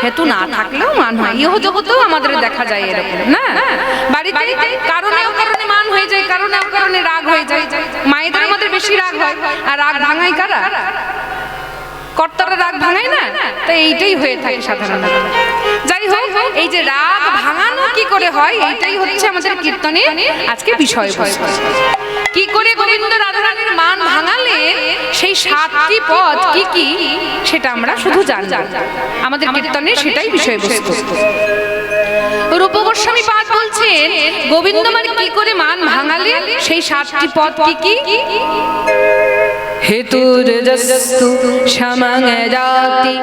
হেতু না থাকলেও মান হয়। ইহ জগতেও আমাদের দেখা যায় এরকম না, বাড়িতে কারণে অকারণে মান হয়ে যায়, কারণে অকারণে রাগ হয়ে যায়। মায়েদের আমাদের বেশি রাগ হয়, আর রাগ ভাঙায় কারা? কর্তারা রাগ ভাঙায় না, তাই এইটাই হয়ে থাকে সাধারণত। যাই হোক, এই যে রাগ ভাঙানো কি করে হয়, এইটাই হচ্ছে আমাদের কীর্তনের আজকে বিষয়বস্তু। কি করে গোবিন্দ রাধারানীর মান ভাঙালে সেই 7টি পদ কি কি সেটা আমরা শুধু জানব, আমাদের কীর্তনের সেটাই বিষয়বস্তু। রূপ গোস্বামী পাদ বলছেন গোবিন্দ মানে কি করে মান ভাঙালে সেই 7টি পদ কি কি? हेतुर्जस्तु समङ्गाति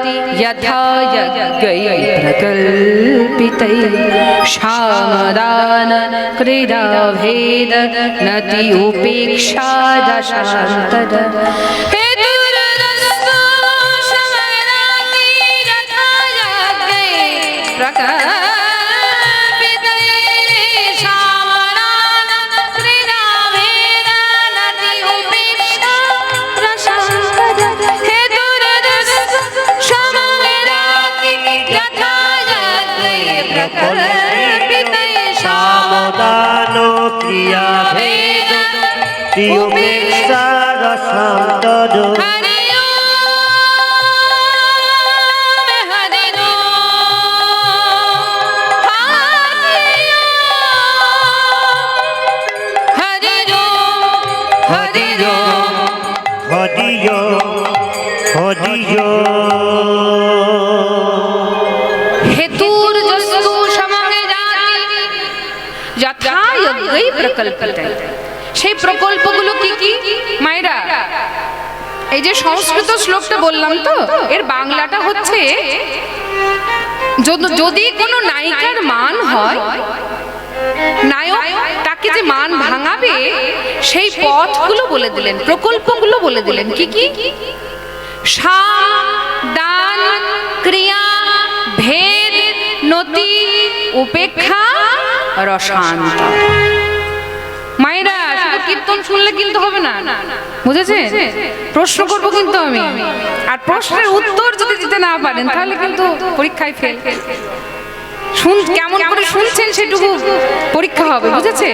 यथा यज्ञै प्रकल्पितै सामदान क्रीडा भेद नति उपेक्षा दशान्तद। हेतुर्जस्तु समङ्गाति यथा यज्ञै प्रकल्पितै सामदानो क्रिया भेद उपेक्षा रसान्तद। সেই প্রকল্পগুলো কি কি মায়েরা? এই যে সংস্কৃত শ্লোকটা বললাম তো, এর বাংলাটা হচ্ছে যদি কোনো নায়িকার মান হয়, নায়ক তাকে যে মান ভাঙাবে সেই পথগুলো বলে দিলেন, প্রকল্পগুলো বলে দিলেন। কি কি? সাম দান ক্রিয়া ভেদ নতি উপেক্ষা রসান্ত। মায়েরা শুধু কীর্তন শুনলে কিন্তু হবে না, বুঝেছে? প্রশ্ন করব কিন্তু আমি, আর প্রশ্নের উত্তর যদি দিতে না পারেন তাহলে কিন্তু পরীক্ষায় ফেল। কেমন করে শুনছেন সেটুকু পরীক্ষা হবে, বুঝেছে?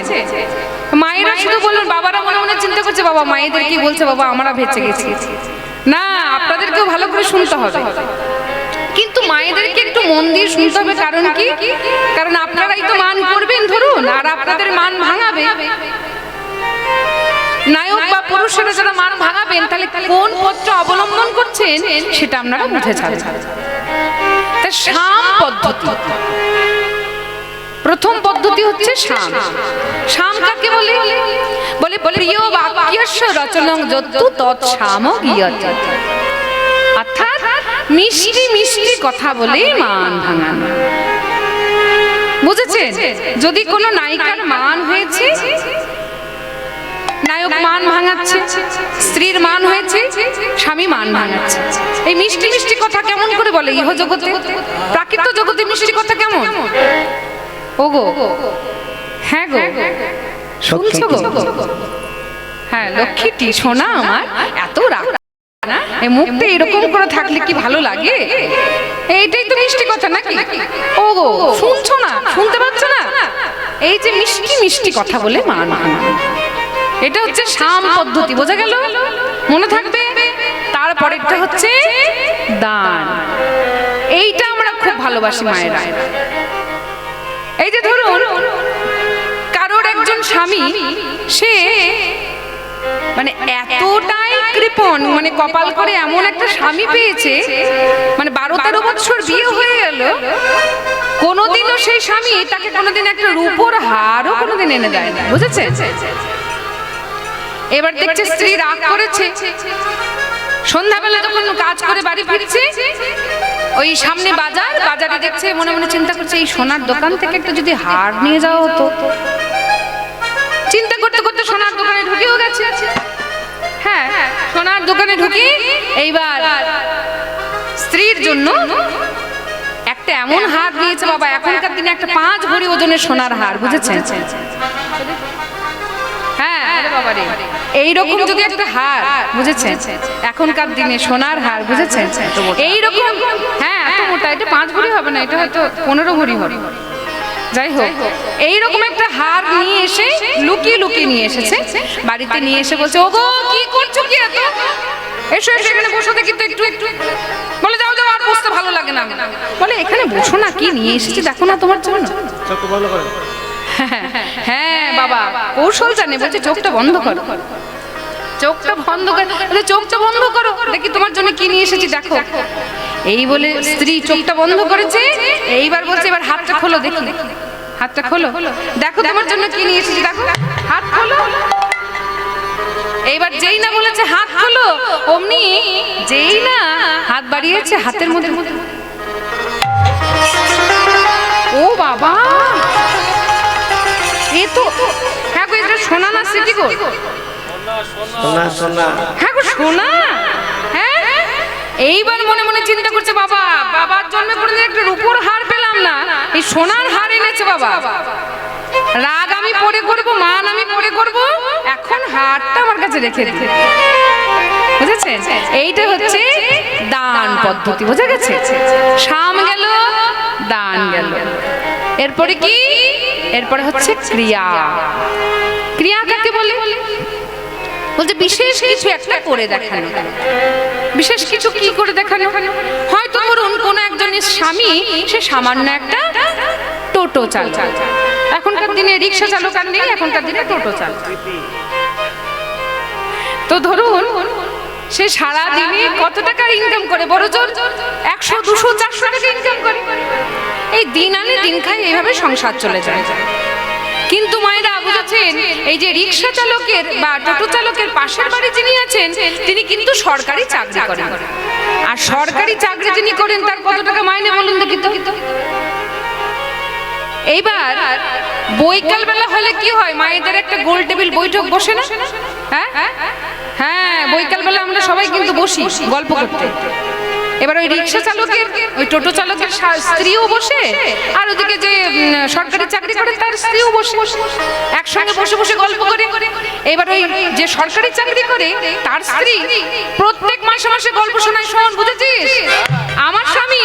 মায়েরা শুধু বলুন, বাবারা মনে মনে চিন্তা করছে বাবা মায়েদের কি বলছে, বাবা আমরা বেঁচে গেছি। না, আপনাদেরকেও ভালো করে শুনতে হবে, কিন্তু মায়েদেরকে একটু মন দিয়ে শুনতে হবে। কারণ কি? কারণ আপনারাই তো মান করবেন ধরুন, আর আপনাদের মান ভাঙাবে নায়ক বা পুরুষেরা যারা মান ভাঙাবেন, তাহলে কোন পথটা অবলম্বন করছেন সেটা আপনারা বুঝে যাবেন। তা সাম পদ্ধতি, প্রথম পদ্ধতি হচ্ছে সাম। সাম কাকে বলে? বলে প্রিয় বাক্যস্য রচনং যত্তু তৎ সাম গীয়তে। অর্থাৎ মিষ্টি মিষ্টি কথা বলে মান ভাঙানো, বুঝেছেন? যদি কোনো নায়িকার মান হয়েছে, নায়ক মান ভাঙাচ্ছে, স্ত্রীর মান হয়েছে, স্বামী মান ভাঙাচ্ছে, এই মিষ্টি মিষ্টি কথা কেমন করে বলে ইহ জগতে? প্রাকৃত জগতে মিষ্টি কথা কেমন? ওগো, হ্যাঁ গো, শুনছো গো? হ্যাঁ লক্ষ্মীটি সোনা আমার, এত রাগ না, এই মুখটা এরকম করে থাকলে কি ভালো লাগে? এইটাই তো মিষ্টি কথা নাকি? ওগো শুনছো না, শুনতে পাচ্ছ না? এই যে মিষ্টি মিষ্টি কথা বলে মান ভাঙানো, এটা হচ্ছে সাম পদ্ধতি। বোঝা গেল? মনে থাকবে। তারপরেরটা হচ্ছে দান। এইটা আমরা খুব ভালোবাসি মায়েরা। এই যে ধরুন কারোর একজন স্বামী, সে মানে এতটাই কৃপণ, মানে কপাল করে এমন একটা স্বামী পেয়েছে, মানে 12-13 বছর বিয়ে হয়ে গেল, কোনোদিনও সেই স্বামী তাকে কোনোদিন একটা রূপোর হারও কোনোদিন এনে দেয় না, বুঝেছে? এবার দেখছে স্ত্রী রাগ করেছে, সন্ধ্যাবেলা যখন কাজ করে বাড়ি ফিরছে, ওই সামনে বাজারে দেখছে, মনে মনে চিন্তা করছে এই সোনার দোকান থেকে একটা যদি হার নিয়ে যাওয়া হতো। চিন্তা করতে করতে সোনার দোকানে ঢুকেও গেছে। হ্যাঁ, সোনার দোকানে ঢুকে এইবার স্ত্রীর জন্য একটা এমন হার নিয়েছে, বাবা এখনকার দিনে একটা 5 ভরি ওজনের সোনার হার, বুঝেছেন? হ্যাঁ বাবারে, এইরকম যদি একটা হার, বুঝেছেন, এখনকার দিনে সোনার হার, বুঝেছেন, এইরকম, হ্যাঁ এত মোটা, এটা 5 ভরি হবে না, এটা হয়তো 15 ভরি হবে, যাই হোক এইরকম একটা হার নিয়ে এসে লুকিয়ে লুকিয়ে নিয়ে এসেছে, বাড়িতে নিয়ে এসে বলছে, ওগো কি করছো কি এত, এসো এসো এখানে বসো দেখি তো একটু একটু, বলে যাও যাও আর বসতে ভালো লাগে না, বলে এখানে বসো না, কি নিয়ে এসেছি দেখো না তোমার জন্য। হ্যাঁ বাবা কৌশল জানে, বলছে চোখটা বন্ধ করো, চোখটা বন্ধ করো, চোখটা বন্ধ করো দেখি তোমার জন্য কি নিয়ে এসেছি দেখো। এই বলে স্ত্রী চোখটা বন্ধ করেছে, এইবার বলছে এবার হাতটা খোলো দেখি, হাতটা খোলো দেখো তোমার জন্য কি নিয়ে এসেছি দেখো, হাত খোলো। এইবার যেই না বলেছে হাত খোলো, অমনি যেই না হাত বাড়িয়েছে, হাতের মধ্যে ও বাবা, এ তো হ্যাঁ গো, এটা সোনা না সিটি গো, সোনা সোনা, হ্যাঁ গো সোনা, হ্যাঁ। এইবার মনে মনে চিন্তা করছে, বাবা বাবার জন্মে কোনোদিন একটা রূপোর হার পেলাম না, এই সোনার হার এনেছে বাবা, রাগ আমি পরে করবো, মান আমি পরে করবো, এখন হারটা আমার কাছে রেখে দিতে, বুঝেছেন, এইটা হচ্ছে দান পদ্ধতি, বোঝা গেছে, শাম গেল দান গেল, এরপরে কি, এরপরে হচ্ছে ক্রিয়া। ক্রিয়া কাকে বলে, বলতে বিশেষ কিছু একটা করে দেখানো, বিশেষ কিছু কি করে দেখানো, হয়তো ধরুন কোন একজনের স্বামী সে সামান্য একটা টোটো চালায়, এখনকার দিনে রিক্সা চালক আর নেই, এখনকার দিনে টোটো চালক, তো ধরুন সে সারা দিনে কত টাকা ইনকাম করে, বড় জোর 100 200 400 টাকা ইনকাম করে, এই দিন আনে দিন খায়, এইভাবে সংসার চলে যায়। কিন্তু মায়েরা বুঝেছেন, এই যে রিক্সা চালকের বা টোটো চালকের পাশের বাড়ি যিনি আছেন, তিনি কিন্তু সরকারি চাকরি করেন, আর সরকারি চাকরি যিনি করেন তার কত টাকা মাইনে বলুন দেখি তো। এইবার বৈকাল বেলা হলে কি হয়, মায়েদের একটা গোল টেবিল বৈঠক বসে না, হ্যাঁ হ্যাঁ বৈকাল বেলা আমরা সবাই কিন্তু বসি গল্প করতে। এবার ওই রিক্সা চালকের, ওই টোটো চালকের স্ত্রীও বসে, আর ওদিকে যে সরকারি চাকরি করে তার স্ত্রীও বসে, একসঙ্গে বসে বসে গল্প করে। এবার ওই যে সরকারি চাকরি করে তার স্ত্রী প্রত্যেক মাসে মাসে গল্প শোনায়, শোন বুঝেছিস আমার স্বামী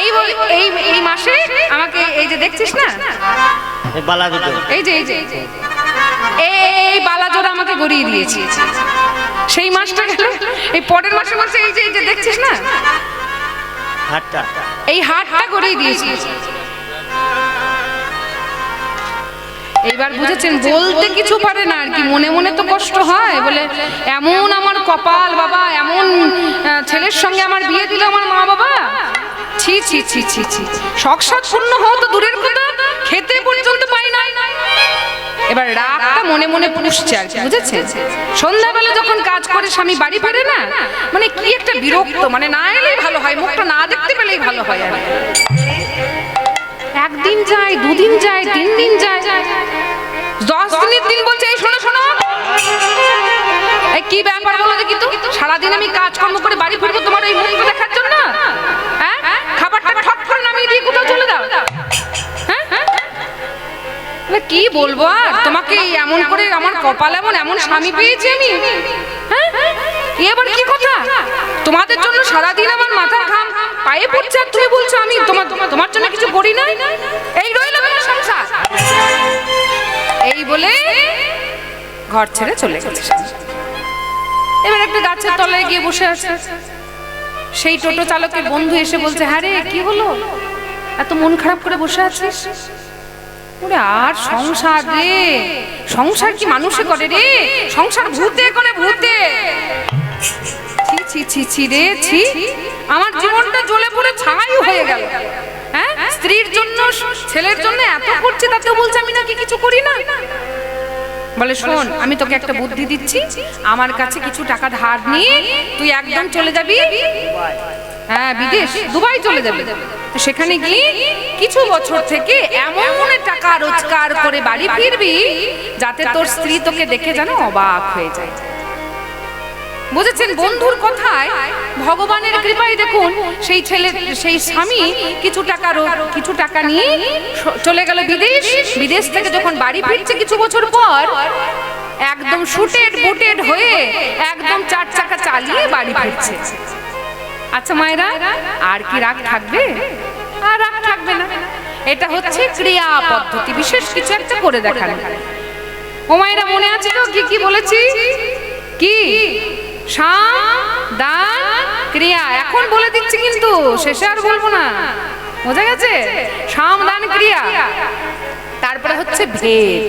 এই এই এই মাসে আমাকে, এই যে দেখছিস না এই যে এই বালাজোড়া আমাকে গড়িয়ে দিয়েছে, সেই মাসটা গেল, এই পরের মাসে মাসে এই যে দেখছিস না হাতটা, এই হাতটা গড়িয়ে দিয়েছি। এইবার বুঝেছেন, বলতে কিছু পারে না আর কি, মনে মনে তো কষ্ট হয়, বলে এমন আমার কপাল বাবা, এমন ছেলের সঙ্গে আমার বিয়ে দিল আমার মা বাবা, ছি ছি ছি ছি ছি, শখ পূর্ণ হও তো দূরের কথা, খেতে পর্যন্ত পাই না। এবার রাগটা মনে মনে পুষছে আর কি, বুঝেছেন, সন্ধ্যাবেলা যখন কাজ করে স্বামী বাড়ি ফেরে না, মানে কি একটা বিরক্ত, মানে না এলেই ভালো হয়, মুখটা না দেখতে পেলেই ভালো হয়, আর একদিন যায়, 2 দিন যায়, 3 দিন যায়, 10 দিনের দিন বলছে, এই শোনো শোনো, এই কি ব্যাপার বলো দেখি তো, সারাদিন আমি কাজকর্ম করে বাড়ি ফিরবো তোমার এই মুখটা দেখার জন্য, হ্যাঁ খাবারটা ঠক করে নামিয়ে দিয়ে কোথাও চলে যাও, কি বলবো আর তোমাকে, এমন করে আমার কপাল এমন, এমন স্বামী পেয়েছি আমি, হ্যাঁ এবার কি কথা, তোমাদের জন্য সারাদিন আমার মাথার ঘাম পায়ে পড়ছে, আর তুমি বলছো আমি তোমার জন্য কিছু করি না, এই রইল আমার সংসার, এই বলে ঘর ছেড়ে চলে গেছে। এবার একটা গাছের তলায় গিয়ে বসে আছে, সেই টোটো চালকের বন্ধু এসে বলছে, হ্যাঁ রে কি হলো, এত মন খারাপ করে বসে আছিস, ওরে আর সংসার রে, সংসার কি মানুষে করে রে, সংসার ভূতে করে, ভূতে, ছি ছি ছি ছি রে ছি, আমার জীবনটা জ্বলে পুড়ে ছাই হয়ে গেল, হ্যাঁ স্ত্রীর জন্য ছেলের জন্য এত করছি, তাতেও বলছে আমি নাকি কিছু করি না। বলে শোন, আমি তোকে একটা বুদ্ধি দিচ্ছি, আমার কাছে কিছু টাকা ধার নিয়ে তুই একদম চলে যাবি, হ্যাঁ বিদেশ, দুবাই চলে যাবে, সেখানে গিয়ে কিছু বছর থেকে এমন টাকা রোজগার করে বাড়ি ফিরবি যাতে তোর স্ত্রী তোকে দেখে যেন অবাক হয়ে যায়। বুঝেছেন, বন্ধুর কথায় ভগবানের কৃপায় দেখুন সেই ছেলে, সেই স্বামী কিছু টাকা নিয়ে চলে গেল বিদেশ, বিদেশ থেকে যখন বাড়ি ফিরছে কিছু বছর পর, একদম শুটেড বুটেড হয়ে একদম 4 চাকা চালিয়ে বাড়ি ফিরছে। আচ্ছা মায়েরা, আর কি রাগ থাকবে? আর রাগ থাকবে না। এটা হচ্ছে ক্রিয়া পদ্ধতি, বিশেষ কিছু একটা করে দেখানো। ও মায়েরা, মনে আছে তো কি কি বলেছি? কি? সাম দান ক্রিয়া। এখন বলে দিচ্ছি কিন্তু শেষে আর বলবো না, বোঝা গেছে? সাম দান ক্রিয়া। তারপরে হচ্ছে ভেদ।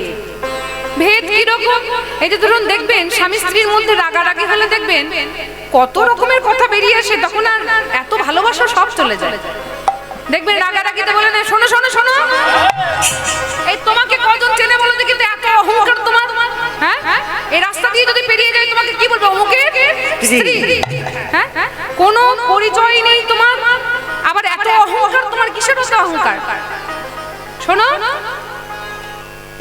ভেদ কি রকম? এই যে ধরুন দেখবেন স্বামী স্ত্রীর মধ্যে রাগারাগি হলে দেখবেন কত রকমের কথা বেরিয়ে আসে, তখন আর এত ভালোবাসা সব চলে যায়। দেখবেন রাগারাগিতে বলে না, শোনো শোনো শোনো, এই তোমাকে কজন চেনে বলো দেখি, তো এত অহংকার তোমার। হ্যাঁ, এই রাস্তা দিয়ে যদি পেরিয়ে যায় তোমাকে কি বলবো? অমুকের স্ত্রী। হ্যাঁ, কোনো পরিচয় নেই তোমার, আবার এত অহংকার তোমার। কিসের এত অহংকার? শোনো,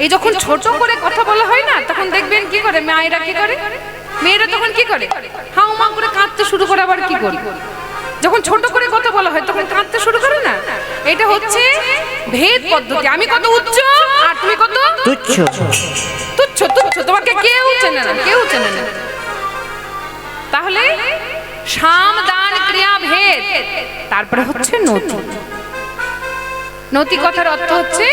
এই যখন ছোট করে কথা বলা হয় না, তখন দেখবেন কি করে মায়েরা, কি করে মেয়েরা, তখন কি করে হাউমা করে কাঁদতে শুরু করে। আবার কি করে যখন ছোট করে কথা বলা হয় তখন কাঁদতে শুরু করে না। এটা হচ্ছে ভেদ পদ্ধতি। আমি কত উচ্চ আর তুমি কত তুচ্ছ। তুচ্ছ তুচ্ছ, তোমাকে কেউ চেনে না, কেউ চেনে না। তাহলে সাম দান ক্রিয়া ভেদ। তারপরে হচ্ছে নতি। নতি কথার অর্থ হচ্ছে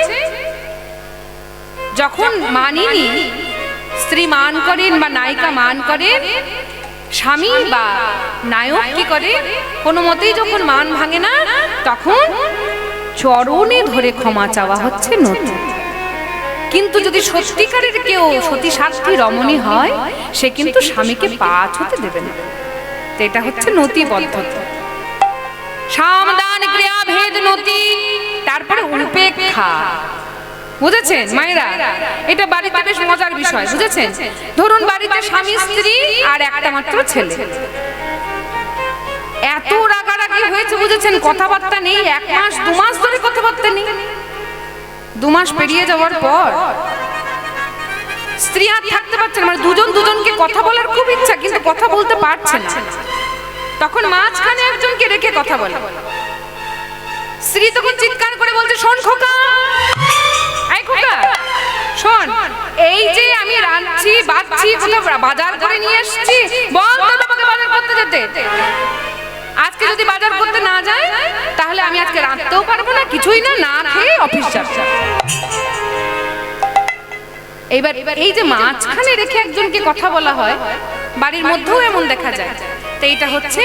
যখন মানিনী স্ত্রী মান করেন বা নায়িকা মান করেন, স্বামী বা নায়ক কি করে, কোনো মতেই যখন মান ভাঙে না, তখন চরণে ধরে ক্ষমা চাওয়া হচ্ছে নতি। কিন্তু যদি সত্যিকারের কেউ সতী সাধ্বী রমণী হয়, সে কিন্তু স্বামীকে পা ছুঁতে দেবে না। তো এটা হচ্ছে নতি পদ্ধতি। সাম দান ক্রিয়া ভেদ নতি। তারপরে উপেক্ষা। বুঝেছেন মায়েরা? এটা বাড়িতে বেশ মজার বিষয়, বুঝেছেন? ধরুন বাড়িতে স্বামী স্ত্রী আর একটা মাত্র ছেলে, এত রাগারাগি হয়েছে, বুঝেছেন? কথাবার্তা নেই, 1 মাস 2 মাস ধরে কথাবার্তা নেই। 2 মাস পেরিয়ে যাওয়ার পর স্ত্রী আর থাকতে পারছে না, মানে দুজন দুজনকে কথা বলার খুব ইচ্ছা, কিন্তু কথা বলতে পারছে না। তখন মাঝখানে একজনকে রেখে কথা বলে। স্ত্রী তখন চিৎকার করে বলছে, শোন খোকা, এই খোকা শোন, এই যে আমি রাঁধছি বাঁচছি, বাজার করে নিয়ে এসেছি, বল তোর বাবাকে বাজার করতে যেতে। আজকে যদি বাজার করতে না যায়, তাহলে আমি আজকে রাঁধতেও পারবো না, কিছুই না, না খেয়ে অফিস যাব। এবার এই যে মাঝখানে রেখে একজনকে কথা বলা হয়, বাড়ির মধ্যেও এমন দেখা যায়। তো এটা হচ্ছে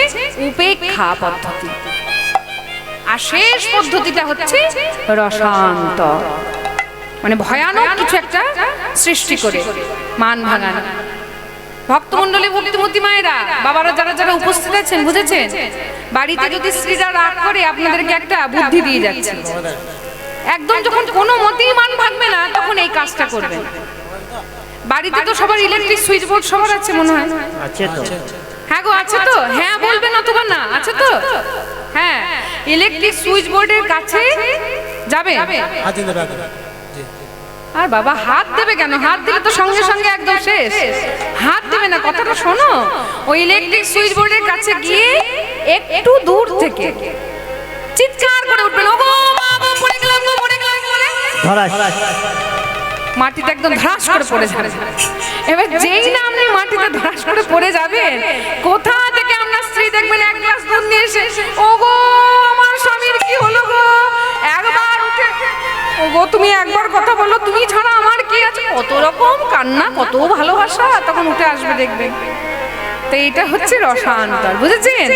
উপেক্ষা পদ্ধতি। আর শেষ পদ্ধতিটা হচ্ছে রসান্তর, মানে ভয়ানক কিছু একটা সৃষ্টি করে মান ভাঙানো। ভক্তমণ্ডলী, ভক্তিমতী মায়েরা, বাবারা যারা যারা উপস্থিত আছেন, বুঝেছেন? বাড়িতে যদি স্ত্রীরা রাগ করে, আপনাদেরকে একটা বুদ্ধি দিয়ে যাচ্ছে, একদম যখন কোনো মতেই মান ভাঙবে না, তখন এই কাজটা করবেন। বাড়িতে তো সবার ইলেকট্রিক সুইচ বোর্ড সবার আছে মনে হয়, আছে তো? হ্যাঁ গো, আছে তো? হ্যাঁ বলবেন অথবা না, আছে তো? হ্যাঁ, ইলেকট্রিক সুইচ বোর্ডের কাছে যাবে। আর বাবা হাত দেবে কেন? হাত দিলে তো সঙ্গে সঙ্গে একদম শেষ। হাত দেবে না, কথাটা শোনো। ওই ইলেকট্রিক সুইচ বোর্ডের কাছে গিয়ে একটু দূর থেকে চিৎকার করে উঠবেন, ওগো মা গো, পড়ে গেলাম গো, পড়ে গেলাম বলে মাটিতে একদম ধরাস করে পড়ে যাবে। এবার যেই না আপনি মাটিতে ধরাস করে পড়ে যাবেন, কোথা থেকে আপনার স্ত্রী দেখবেন 1 গ্লাস দুধ নিয়ে এসে, ওগো আমার স্বামীর কি হলো গো, একবার উঠে, ওগো তুমি একবার কথা বলো, তুমি ছাড়া আমার কি আছে, কত রকম কান্না, কত ভালোবাসা, তখন উঠে আসবে দেখবেন। তো এইটা হচ্ছে রসান্তর, বুঝেছেন?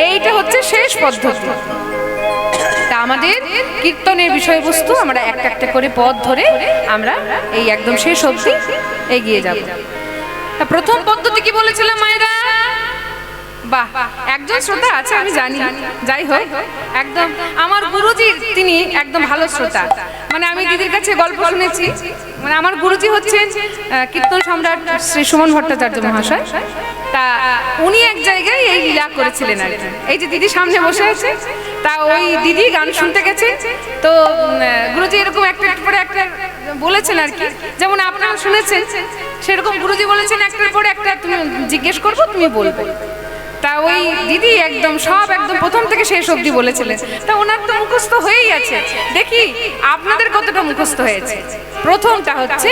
এইটা হচ্ছে শেষ পদ্ধতি। তা আমাদের কীর্তনের বিষয়বস্তু আমরা একটা একটা করে পদ ধরে আমরা এই একদম শেষ অবধি এগিয়ে যাব। তা প্রথম পদ্ধতি কি বলেছিলাম মায়েরা? বাহ, একজন শ্রোতা আছে আমি জানি, যাই হোক, একদম আমার গুরুজি, তিনি একদম ভালো শ্রোতা। মানে আমি দিদির কাছে গল্প শুনেছি, মানে আমার গুরুজি হচ্ছেন কীর্তন সম্রাট শ্রী সুমন ভট্টাচার্য মহাশয়। তা উনি এক জায়গায় এই লীলা করেছিলেন আর কি। এই যে দিদি সামনে বসে আছে, তা ওই দিদি গান শুনতে গেছে, তো গুরুজি এরকম একটা পরে একটা বলেছেন আর কি, যেমন আপনারা শুনেছেন সেরকম গুরুজি বলেছেন একটার পরে একটা তুমি জিজ্ঞেস করবো, তুমি বলবে। তা ওই দিদি একদম সব একদম প্রথম থেকে শেষ অবধি বলেছিলেন, তা ওনার তো মুখস্থ হয়েই আছে। দেখি আপনাদের কতটা মুখস্থ হয়েছে। প্রথমটা হচ্ছে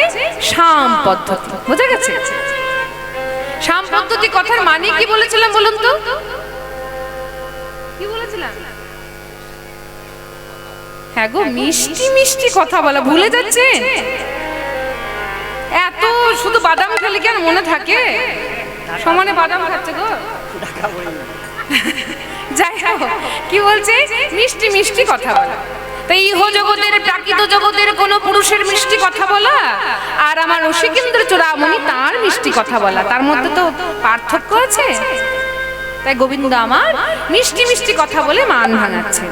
সাম পদ্ধতি, বুঝা গেছে? সাম পদ্ধতি কথার মানে কি বলেছিলাম বলুন তো? কি বলেছিলাম? হ্যাঁ গো, মিষ্টি মিষ্টি কথা বলা। ভুলে যাচ্ছেন? এত শুধু বাদাম খেলে কি আর মনে থাকে? সমানে বাদাম খাচ্ছে গো। যাই হোক, কি বলছে? মিষ্টি মিষ্টি কথা বলা। তাই ইহ জগতের প্রাকৃত জগতের কোন পুরুষের মিষ্টি কথা বলা আর আমার রসিকেন্দ্র চূড়ামণি তার মিষ্টি কথা বলা, তার মধ্যে তো পার্থক্য আছে। তাই গোবিন্দ আমার মিষ্টি মিষ্টি কথা বলে মান ভাঙাচ্ছে।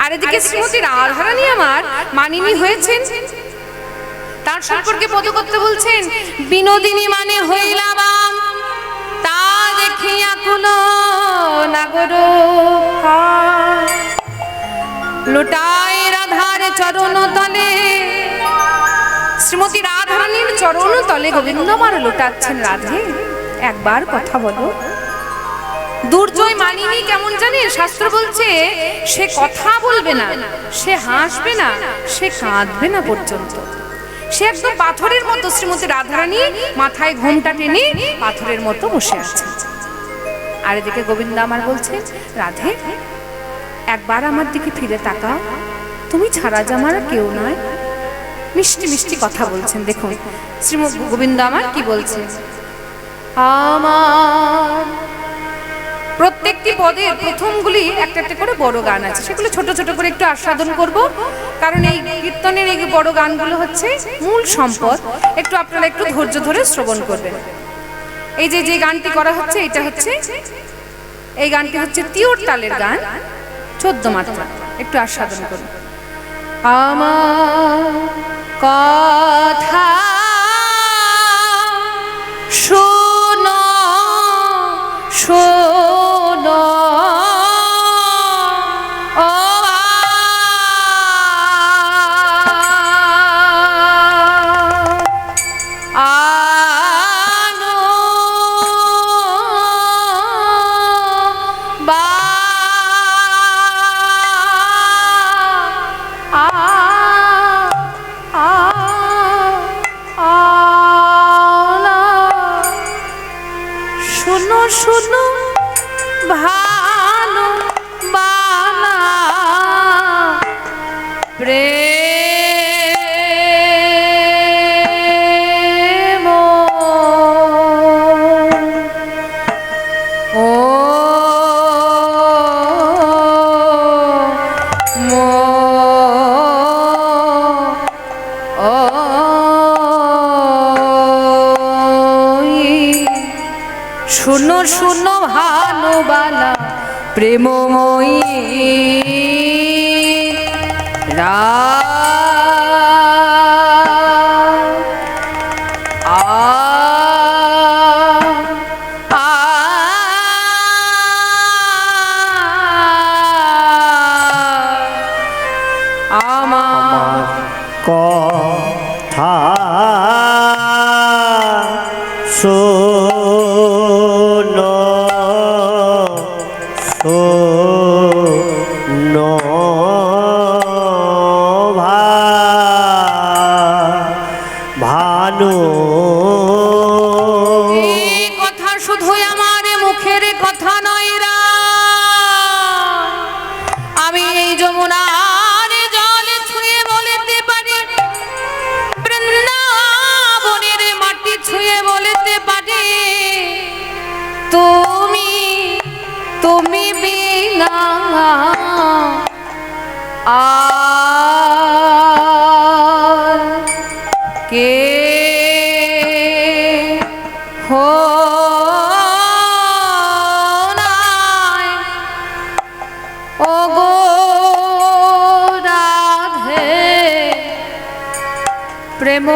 আর এদিকে শ্রীমতী রাধারানী আমার মানিনী হয়েছেন, তার সম্পর্কে পদকর্তা বলছেন, বিনোদিনী মানে হইলাম তা দেখিয়া কুল নাগর লুটাই রাধার চরণ তলে। শ্রীমতী রাধারানীর চরণ তলে গোবিন্দ আমার লুটাচ্ছেন। রাধে একবার কথা বলো। দুর্জয় মানিনী কেমন জানেন? শাস্ত্র বলছে সে কথা বলবে না, সে হাসবে না, সে কাঁদবে না পর্যন্ত। সে একদম পাথরের মতো। শ্রীমতী রাধারানী মাথায় ঘোমটা টেনে পাথরের মতো বসে আছে। আর এদিকে গোবিন্দ আমার বলছে, রাধে একবার আমার দিকে ফিরে তাকাও, তুমি ছাড়া যে আমার কেউ নয়। মিষ্টি মিষ্টি কথা বলছেন। দেখুন শ্রীমৎ গোবিন্দ আমার কি বলছে। আমার প্রত্যেকটি পদের প্রথমগুলি একটা একটা করে বড় গান আছে, সেগুলো ছোট ছোট করে একটু আস্বাদন করব, কারণ এই কীর্তনের এই বড় গানগুলো হচ্ছে মূল সম্পদ। একটু আপনারা একটু ধৈর্য ধরে শ্রবণ করবেন। এই যে যে গানটি করা হচ্ছে, এটা হচ্ছে এই গানটি হচ্ছে তিওর তালের গান, 14 মাত্রা। একটু আস্বাদন করুন। আমার কথা শোনো শোনো ও আনো বা শোনো শোনো ভালো বালা প্রেম ও মো ও শোনো শোনো ভালো বালা প্রেমময়ী রা আ আ আমার কথা শোনো শোনো ভানু। এই কথা শুধুই আমার মুখের কথা নয় রা, আমি এই যমুনার জল ছুঁয়ে বলতে পারি, বৃন্দাবনের মাটি ছুঁয়ে বলতে পারি, তুমি তুমি বিনা আর কে হো নাই ও গো রাধে প্রেম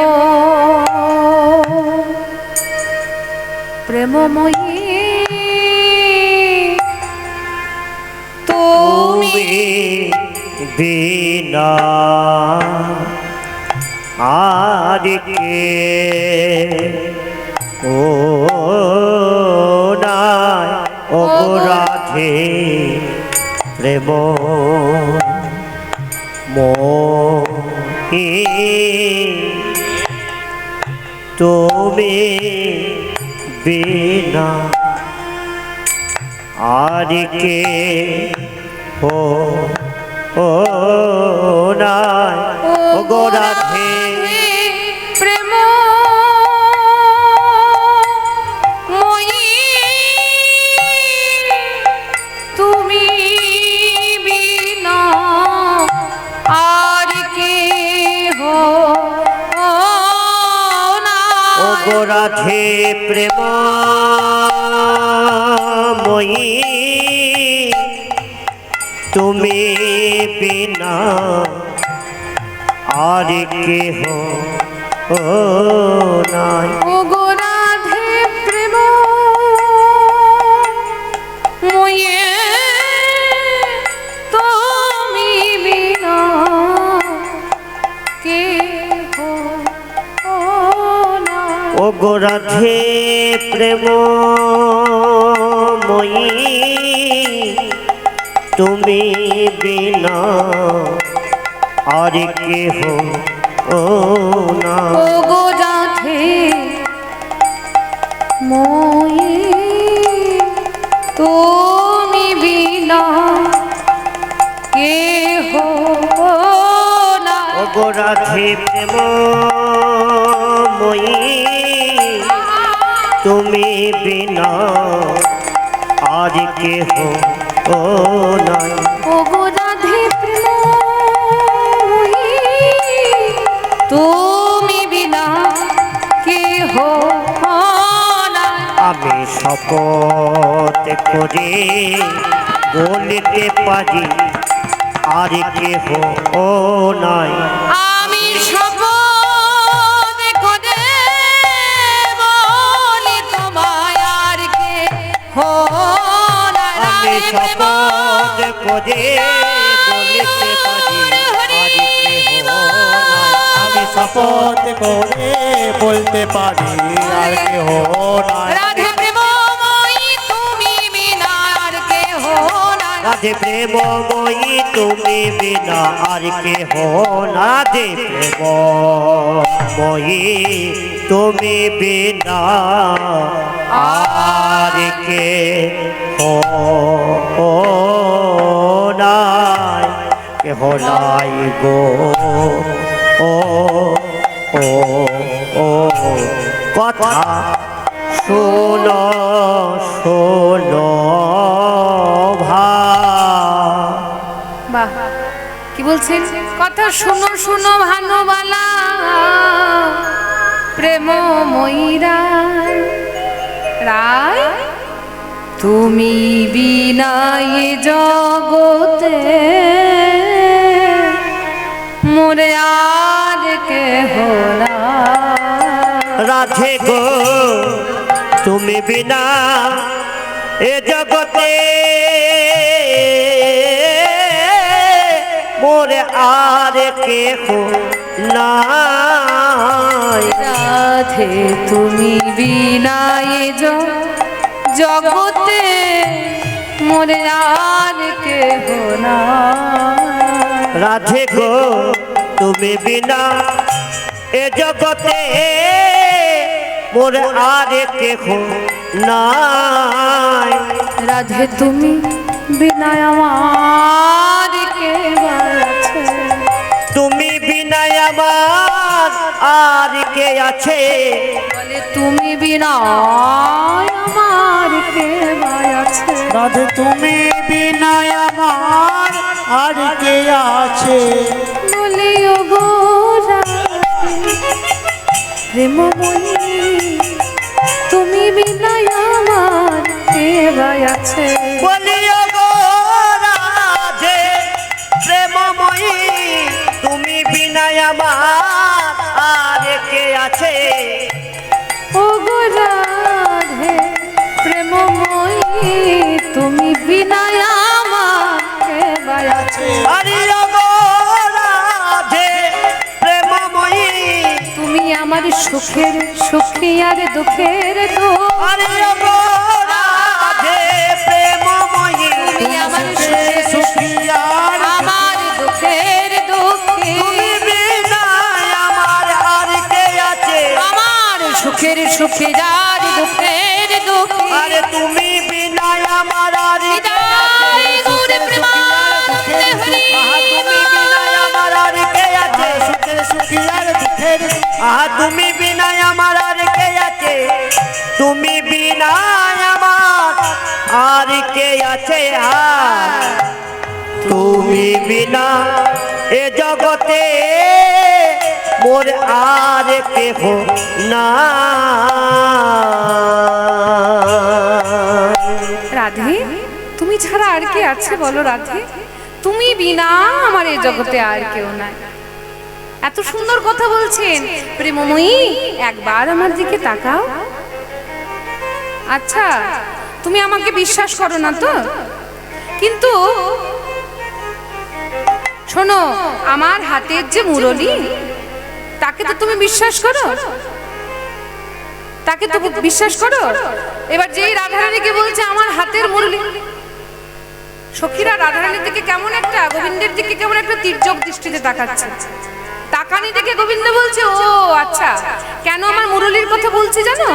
প্রেমময়ী তুমি বিনা আর কে ও নাই ও গো রাধে প্রেম মোহি তুমি বিনা আর কে হো ও নাই ও গো রাধে প্রেম মই তুমি বিনা আর কে হো ও গো রাধে প্রেম মই তুমি বিনা আর কে হো ও নাই ও গো রাধে প্রেম ময়ে তুমি বিনা কে হো না ও গো রাধে প্রেম মই তুমি বিনা আর কে হো ও না ও গো রাধে ময়ে তুমি বিনা কে হো না ও গো রাধে প্রেম মই তুমি বিনা আর কে হো ও নাই ও গো রাধে প্রেম তুমি বিনা কে হো না আমি শপথ করে বলতে পারি আর কে হো ও নাই আমি শপথ করে বলি তোমায় আর কে হো না আমি শপথ করে বলতে পারি আর কে হো নাই আমি শপথ করে বলতে পারি আর কেহ নাই রাধে প্রেমময়ী তুমি বিনা আর কে হো না রাধে প্রেম মই তুমি বিনা আর কে হো না রাধে প্রেম মই তুমি বিনা আর কে হো নাই কে হো নাই গো ও ও ও কথা শোনো শোনো বাহ কি বলছেন কথা শুনো শুনো ভানুবালা প্রেম ময়রা রায় তুমি বিনা এ জগতে মোরে আর কে হোনা রাধে গো তুমি বিনা এ জগতে মোরে আর কে হো নাই রাধে তুমি বিনা এ জগতে মোরে আর কে হোনা রাধে গো তুমি বিনা এ জগতে মোর আর কে হো নাই রাধে তুমি বিনা আমার কে আছে তুমি বিনা আমার আর কে আছে বলে তুমি বিনা আমার কে আছে রাধে তুমি বিনা আমার আর কে আছে বলে ও গো প্রেমময়ী তুমি বিনা আমার কে আছে বলিও গো রাধে প্রেমময়ী তুমি বিনা আমার আর কে আছে ও গো রাধে প্রেমময়ী তুমি বিনা আমার কে আছে আরে ও গো রাধে প্রেমময়ী তুমি আমার সুখের সুখী আর দুঃখের দো আরে ও গো রাধে প্রেম সুখী আর আমার দুঃখের দুঃখে তুমি বিনা আমার আর কে আছে আমার সুখের সুখে যার দুঃখের দুঃখে আরে তুমি বিনা আমার আর কে হৃদয় গৌরে প্রেমানন্দে হরি তুমি বিনা আমার আর কে আছে সুখের সুখী আর দুঃখের তুমি বিনা আমার আর কে আছে তুমি বিনা আমার আর কে আছে তুমি বিনা এ জগতে মোর আর কেহ না রাধে তুমি ছাড়া আর কে আছে বলো রাধে তুমি বিনা আমার এই জগতে আর কেউ নাই এত সুন্দর কথা বলছেন প্রেমময়ী একবার আমার দিকে তাকাও আচ্ছা তুমি আমাকে বিশ্বাস করো না তো কিন্তু শোনো আমার হাতের যে মুরলি তাকে তো তুমি বিশ্বাস করো তাকে তো বিশ্বাস করো এবার যেই রাধারানীকে বলছে আমার হাতের মুরলি সখীরা রাধারানীর দিকে কেমন একটা গোবিন্দের দিকে কেমন একটা তীর্যক দৃষ্টিতে তাকাচ্ছে তাকানি দেখে গোবিন্দ বলছে ও আচ্ছা কেন আমার মুরলির কথা বলছি জানো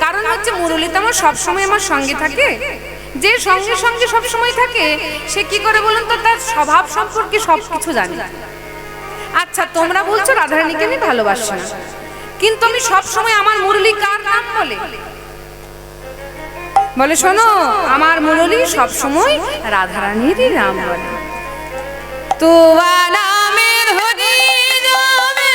কারণ হচ্ছে মুরলি তো আমার সবসময় আমার সঙ্গে থাকে যে সঙ্গে সঙ্গে সব সময় থাকে সে কি করে বলুন তো তার স্বভাব সম্পর্কে সবকিছু জানে আচ্ছা তোমরা বলছো রাধারানীকে আমি ভালোবাসি না কিন্তু আমি সব সময় আমার মুরলি কার নাম বলে বলে শোনো আমার মুরলি সব সময় রাধারানীরই নাম বলে তো নামের হরি নামে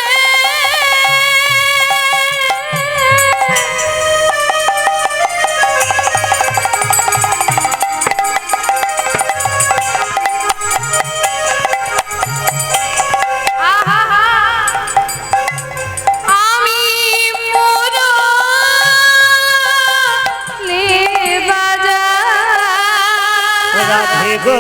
আমি মুরলি বাজাই রাধে গো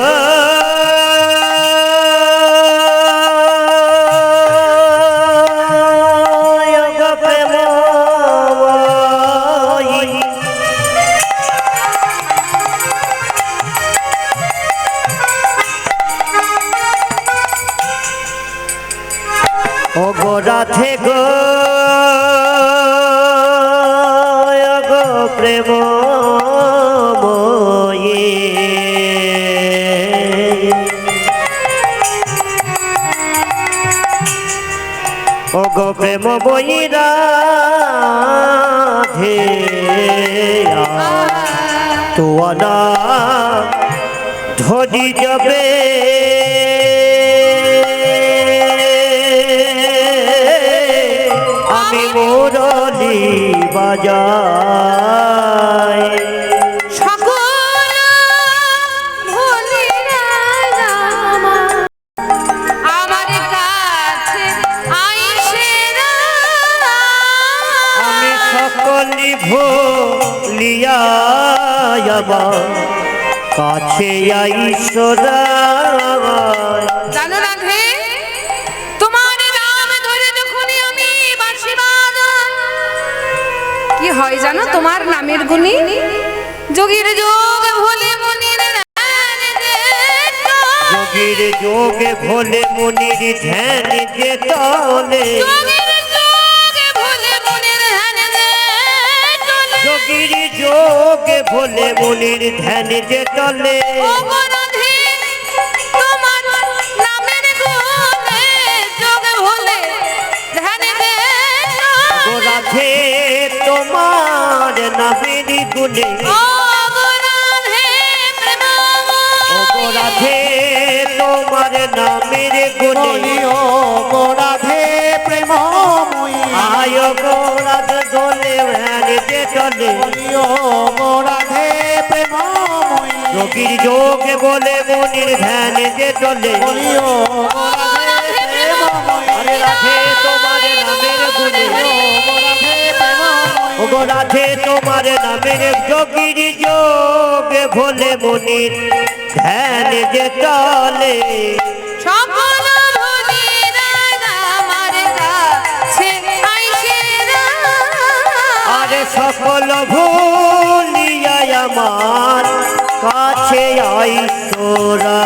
ও গো রাধে গো গো প্রেম ও গো প্রেম বই রাধে তোয়ানা ধরি যাবে আমি মুরলি বাজাই সকল ভুলিয়া যামা আমার কাছে আইসে না আমি সকলি ভুলিয়া আমার কাছে আইসরা জানো রাধে তোমার নাম ধরে যখনই আমি বাঁশি বাজাই কি হয় জানো তোমার নামের গুণে যোগীর যোগ ভোলে মনির ধ্যান যেত। যোগীর যোগে ভোলে মনির ধ্যান যে তলে যোগীর যোগ ভোলে মনির ধ্যান যেত। যোগীর যোগে ভোলে মনির ধ্যান যে তলে ও গো রাধে, তোমার নামের গুণে যোগ ভোলে ধ্যান যেত। ও রাধে তোমার নামের গুণে ও গো রাধে প্রেমময়ী। ও গো রাধে তোমার নামের গুণে ও গো রাধে প্রেমময়ী আয় গো রাধে দোলে ধ্যান যে তলে ও গো রাধে প্রেমময়ী যোগীর যোগে বলে মনির ধ্যান যে তলে ও গো রাধে প্রেমময়ী আরে রাধে তোমার নামের গুণে ও গো রাধে তোমার নামের যোগীর যোগে ভোলে মনির ধ্যান যে তলে সকল ভুলিয়া আমার কাছে আইসে না। আরে সকল ভুলিয়া আমার কাছে আইসো তোরা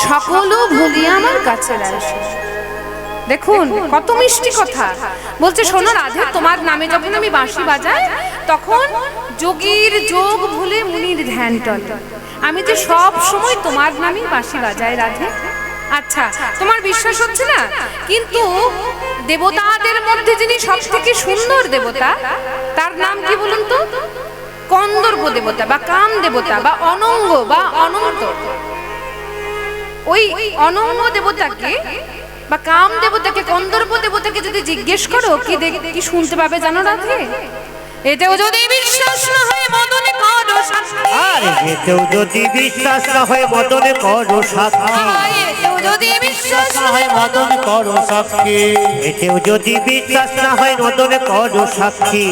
সকল ভুলিয়া আমার কাছে আসো। দেখুন কত মিষ্টি কথা বলছে। শোনো রাধে, তোমার নামে যখন আমি বাঁশি বাজাই তখন যোগীর যোগ ভুলে মুনির ধ্যান টলে। আমি যে সব সময় তোমার নামে বাঁশি বাজাই রাধে। আচ্ছা, তোমার বিশ্বাস হচ্ছে না, কিন্তু দেবতাদের মধ্যে যিনি সব থেকে সুন্দর দেবতা, তার নাম কি বলুন তো? কন্দর্প দেবতা বা কাম দেবতা বা অনঙ্গ বা অনন্ত। ওই অনঙ্গ দেবতাকে বা কাম দেবতাকে, কন্দর্প দেবতাকে যদি জিজ্ঞেস করো কি শুনতে পাবে জানো রাধে? এতেও যদি বিশ্বাস না হয় মদনে করো সাক্ষী। আরে এতেও যদি বিশ্বাস না হয় মদনে করো সাক্ষী। এতেও যদি বিশ্বাস না হয় মদন করো সাক্ষী। এতেও যদি বিশ্বাস না হয় মদনে করো সাক্ষী।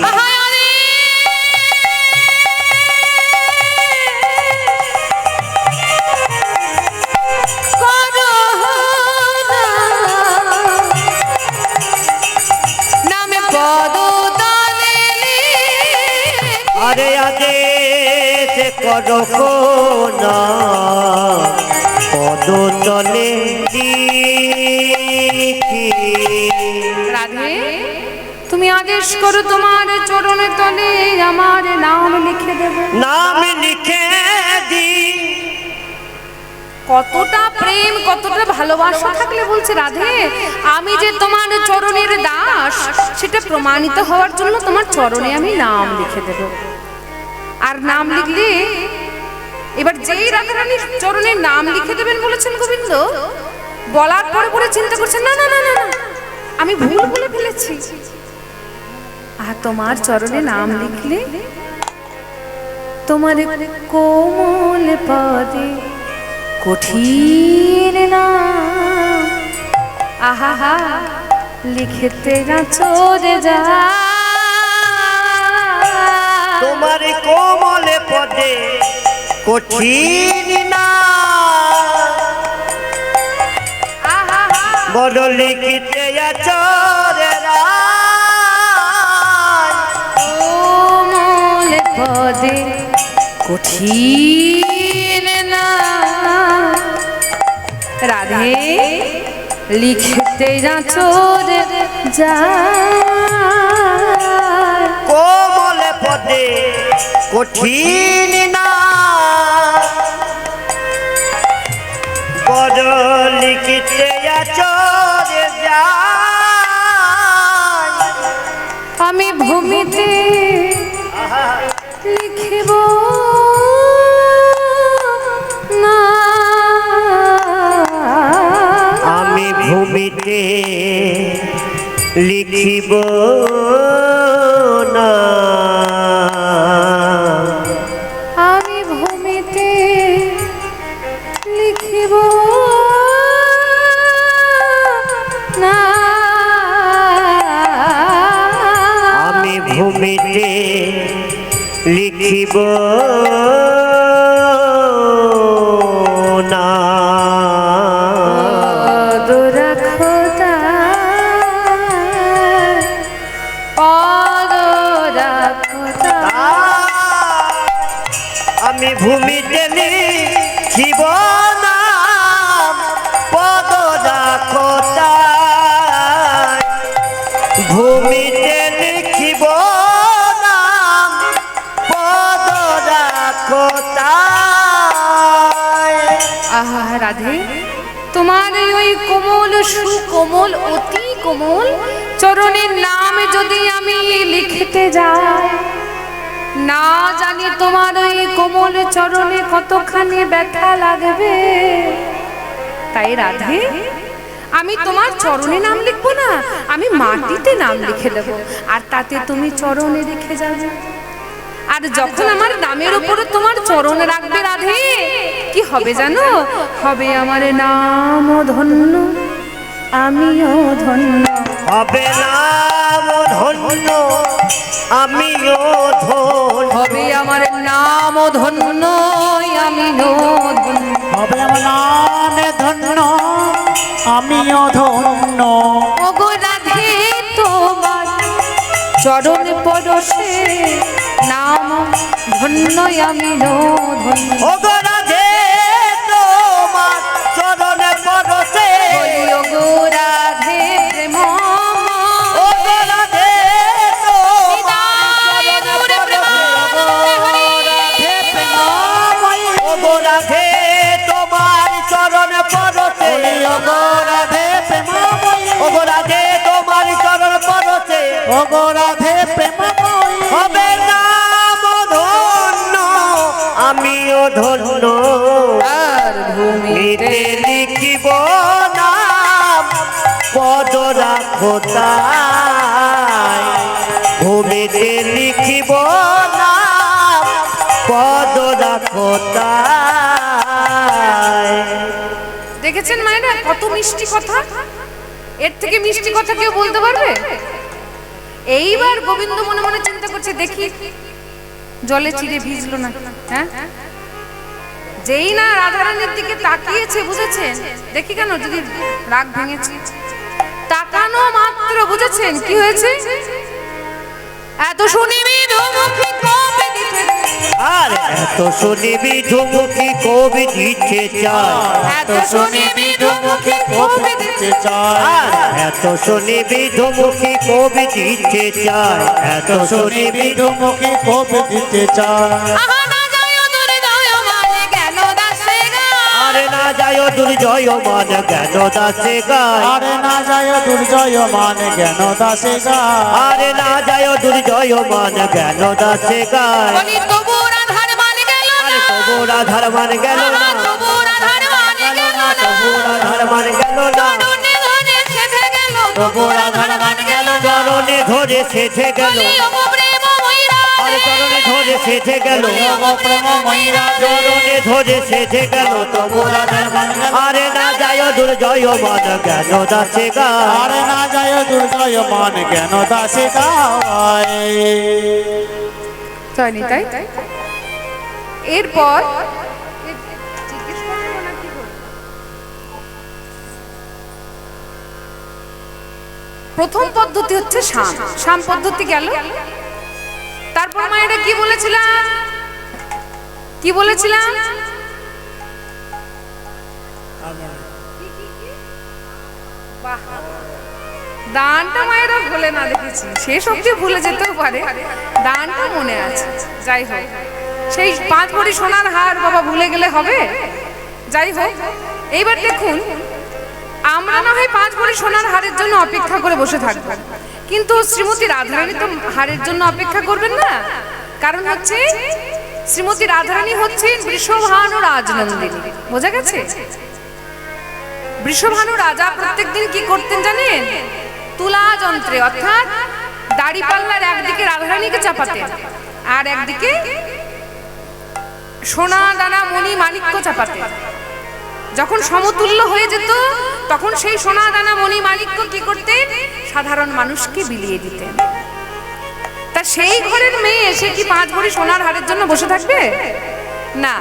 আরে আগে সে করো না পদ তলে লিখি। রাধে, তুমি আদেশ করো তোমার চরণে তলে আমার নাম লিখে দেব। নাম লিখে দি। কতটা প্রেম, কতটা ভালোবাসা থাকলে বলছে রাধে আমি যে তোমার চরণের দাস, সেটা প্রমাণিত হওয়ার জন্য তোমার চরণে আমি নাম লিখে দেব। আর নাম লিখলে এবার যেই রাধারানীর চরণে নাম লিখে দেবেন বলেছেন গোবিন্দ, বলার পরে পরে চিন্তা করছেন না না না না না, আমি ভুল বলে ফেলেছি। আর তোমার চরণে নাম লিখলে তোমার কোমল পদে কঠিন নাম আহা লিখতে না চলে যা। তোমার কোমল পদে কঠিন না বড় লিখিতে আচরে কোমল পদে কঠিন না রাধে লিখতে না চলে যা। কোমল পদে কঠিন না বড় লিখিতে আচরে যায়। আমি ভূমিতে লিখিব না, আমি ভূমিতে লিখিব না, আমি ভূমিতে লিখিব না, আমি ভূমিতে লিখিব না। আমি ভূমিতে লিখিব না পদ রাখো তাই। ভূমিতে লিখিব না পদ রাখো তাই। আহা রাধে, তোমার ওই কোমল সুকোমল অতি কোমল চরণের নাম যদি আমি লিখতে যাই, না জানি তোমার ওই কোমল চরণে কতখানি ব্যথা লাগবে। তাই রাধে, আমি তোমার চরণে নাম লিখবো না, আমি মাটিতে নাম লিখে দেব, আর তাতে তুমি চরণে রেখে যাবে। আর যখন আমার নামের উপরে তোমার চরণ রাখবে রাধে, কি হবে জানো? হবে আমার নাম ধন্য, আমিও ধন্য। হবে নাম ধন্য, আমিও ধন্য। হবে আমার নাম ধন্য, আমিও ধন্য। হবে আমার নামে ধন্য, আমিও ধন্য। ওগো রাধে, তোমার চরণ পরশে নাম ধন্য আমি ধন্য ও গো রাধে তোমার চরণ পরশে বলি ও গো রাধে প্রেম ও গো রাধে তোমার ও গো রাধে তোমার চরণ পরশে ও গো রাধে প্রেমময়ী ও গো রাধে তোমার চরণ পরশে ও গো রাধে প্রেমময়ী হবে নাম ধন্য আমিও ধন্য আর ভূমিতে ভূমিতে লিখিব নাম পদ রাখো তাই ভূমিতে লিখিব নাম পদ রাখো তাই দেখেছেন মায়েরা কত মিষ্টি কথা, এর থেকে মিষ্টি কথা কেউ বলতে পারবে? এইবার গোবিন্দ মনে মনে চিন্তা করছে, দেখি জলে চিড়ে ভিজলো না। হ্যাঁ, যেই না রাধারানীর দিকে তাকিয়েছে, বুঝেছেন? দেখি কেন যদি রাগ ভেঙেছে, তাকানো মাত্র বুঝেছেন কি হয়েছে? এত শুনিবি ধুমুখি কবে দিতে, আর এত শুনিবি ঝুমুকি কবি দিতে চায় এত শুনিবি ধুমুখি কবে দিতে, আর এত শুনিবি ঝুমুকি কবি দিতে চায় এত শুনিবি বিধুমুখী কবি দিতে চায় আহা না যায় দূরে যায় মানে কেন দাসে গা, আরে না যায় দুর্জয় মান জ্ঞান দাসে গায় আরে না যায় দুর্জয় মান জ্ঞান দাসে গায় আরে না যায় দুর্জয় মান জ্ঞান দাসে গায় বলি তবু রাধার মান গেল আরে না, তবু রাধার মান গেল না তবু রাধার মান গেল না, তবু রাধার মান গেল না চরণে ধরে সেধে গেল, তবু রাধার মান গেল চরণে ধরে সেধে গেল বলি ও প্রেমময়ী রাধে, আরে চরণে ধরে সেধে গেল প্রেমময়ী রাধে চরণে ধরে সেধে গেল তবু রাধার মান গেল আরে না যায় দুর্জয় মান জ্ঞান দাসে গায় আরে না যায় দুর্জয় মান জ্ঞান দাসে গায় তাই নি তাই? এরপর জিজ্ঞেস করবো না কি করবো? প্রথম পদ্ধতি হচ্ছে শাম, শাম পদ্ধতি গেল। তারপর মায়েরা কি বলেছিলাম, কি বলেছিলাম? বাহ, দানটা মায়েরা ভুলে না, দেখেছি শেষ অব্দি ভুলে যেতেও পারে, দানটা মনে আছে। যাই হোক, সেই 5 ভরি সোনার হার বাবা ভুলে গেলে হবে? যাই হোক, এইবার দেখুন, আমরা না হয় 5 ভরি সোনার হারের জন্য অপেক্ষা করে বসে থাকবো, কিন্তু শ্রীমতী রাধারানী তো হারের জন্য অপেক্ষা করবেন না। কারণ হচ্ছে শ্রীমতী রাধারানী হচ্ছেন বৃষভানু রাজনন্দিনী, বোঝা গেছে? বৃষভানু রাজা প্রত্যেকদিন কি করতেন জানেন? তুলা যন্ত্রে অর্থাৎ দাড়ি পাল্লার একদিকে রাধারানীকে চাপাতেন আর একদিকে সোনা দানা মণি মাণিক্য চাপাতেন। যখন সমতুল্য হয়ে যেত তখন সেই সোনা দানা মণি মাণিক্য কি করতেন? সাধারণ মানুষকে বিলিয়ে দিতেন। তা সেই ঘরের মেয়ে এসে কি 5 ভরি সোনার হারের জন্য বসে থাকবে? না।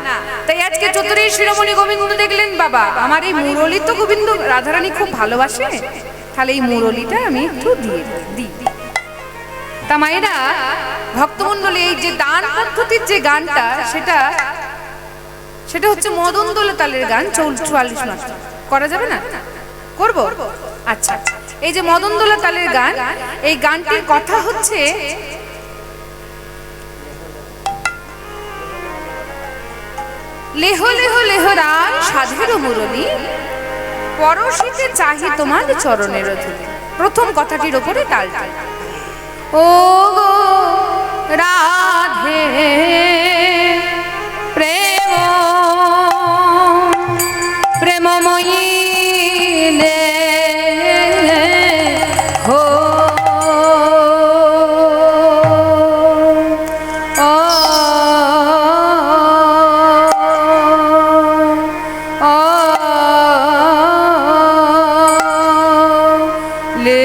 তাই আজকে চতুরের শিরোমণি গোবিন্দ দেখলেন, বাবা আমার এই মুরলী তো গোবিন্দ রাধারানী খুব ভালোবাসে, তাহলে এই মুরলীটা আমি একটু দিয়ে দিই। তা মায়েরা ভক্তমণ্ডলী, এই যে দান পদ্ধতির যে গানটা, সেটা হচ্ছে মদন দোল তালের গান, 44 মাত্র। করা যাবে না? করব? আচ্ছা, এই যে মদন দোল তালের গান, এই গানটির কথা হচ্ছে, লেহ লেহ লেহ রান সাধের মুরলী, পরশিতে চাহি তোমার চরণের ধুলি। প্রথম কথাটির উপরে তালটা। ও গো রাধে প্রেম প্রেমময়ী লে হো লে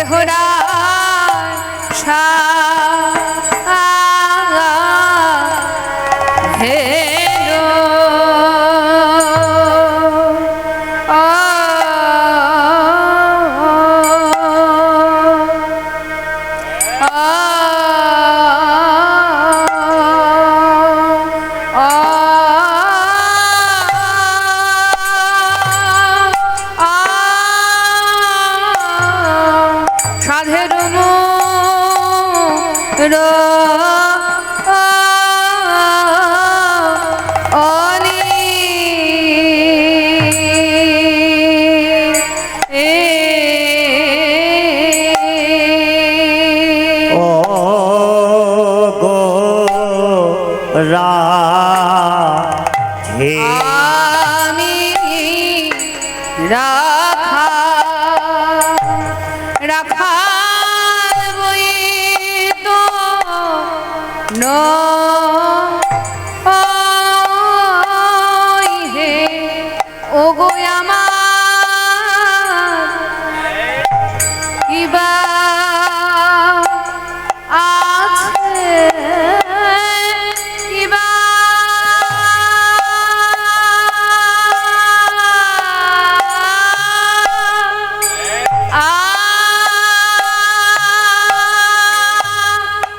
দেহরা রাধে আমি রাখা বই তো হে ও গো আমার কিবা আছে কিবা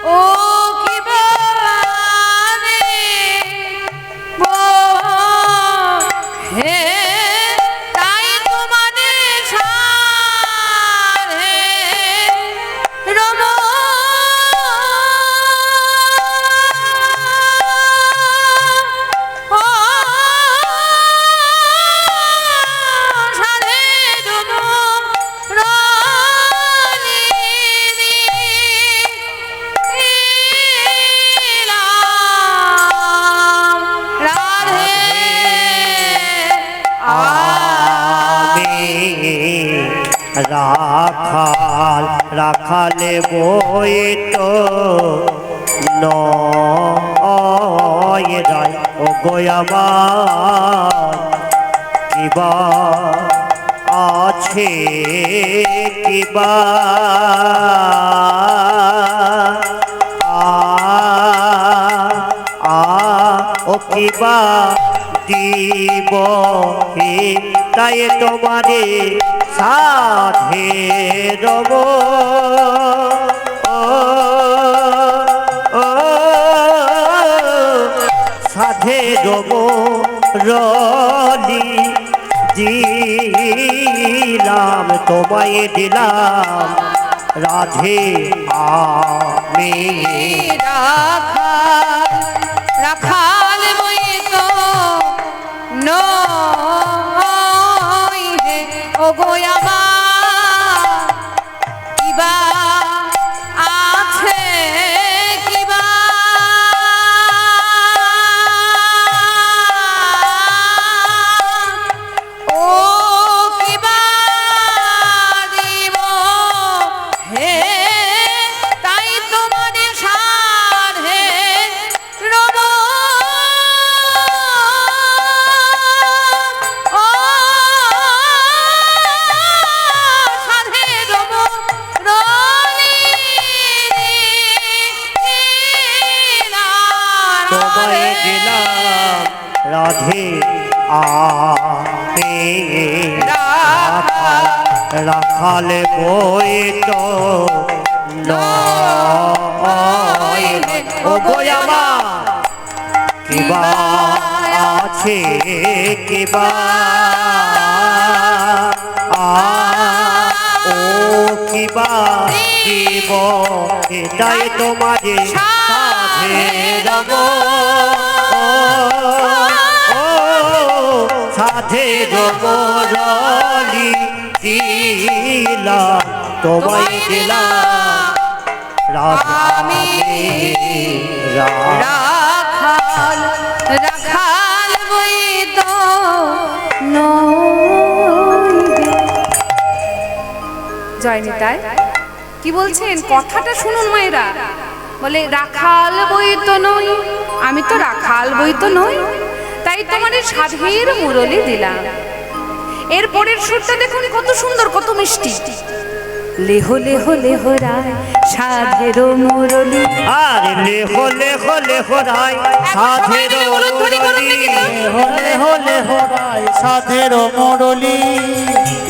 ও কিবা রে হে তাই তোমাদের সারে রব সারে রব রাখাল রাখালে বই তো নয় রায় ও গোয়াবার কিবা আছে কিবা ও কিবা দিব হে তাই তোমারে সাধে রব সাধে রব রলি দিলাম তোমায় দিলাম রাধে আমি রাখাল বই তো নয় হে ও গো আমার কিবা আছে কিবা ও কিবা দিব হে তাই তোমাদের সাধে রব ও সাধে রব তোমায় দিলাম রাধে আপে রাখালে বই তো নয় ও গোয়ামা কিবা আছে কিবা ও কিবা দিব এটাই তোমারে সাধে রব সাধে রব রলি দিলাম তোমায় দিলাম রাধে রাখাল রাখাল বই তো জয়নিতাই কি বলছেন কথাটা শুনুন মায়েরা বলে রাখাল বই তো নই আমি তো রাখাল বই তো নই তাই তোমার সাধের মুরলি দিলাম এর পরের সুরটা দেখুন কত সুন্দর কত মিষ্টি লেহ লেহ লেহ রায় সাধের মুরলি। আর লেহো লেহো লেহো রায় সাধের মুরলি। হলে হলে হরাই সাধের মুরলি।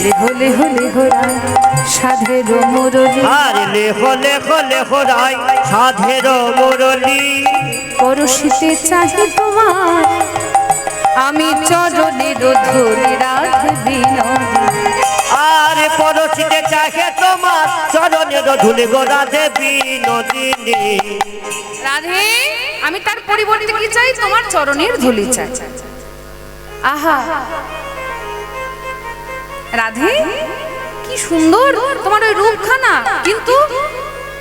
লেহ লেহ লেহ রায় সাধের মুরলি। আর লেহো লেহো লেহো রায় সাধের মুরলি। পরশিতে চাহি তোমার আমি চরণের ধরে রাধে বিনোদিনী। আর পরশিতে চাহে তোমার চরণের ধুলি গো রাধে বিনোদিনী। রাধে আমি তার পরিবর্তে কি চাই? তোমার চরণের ধুলি চাই। আহা রাধে কি সুন্দর তোমার ওই রূপখানা, কিন্তু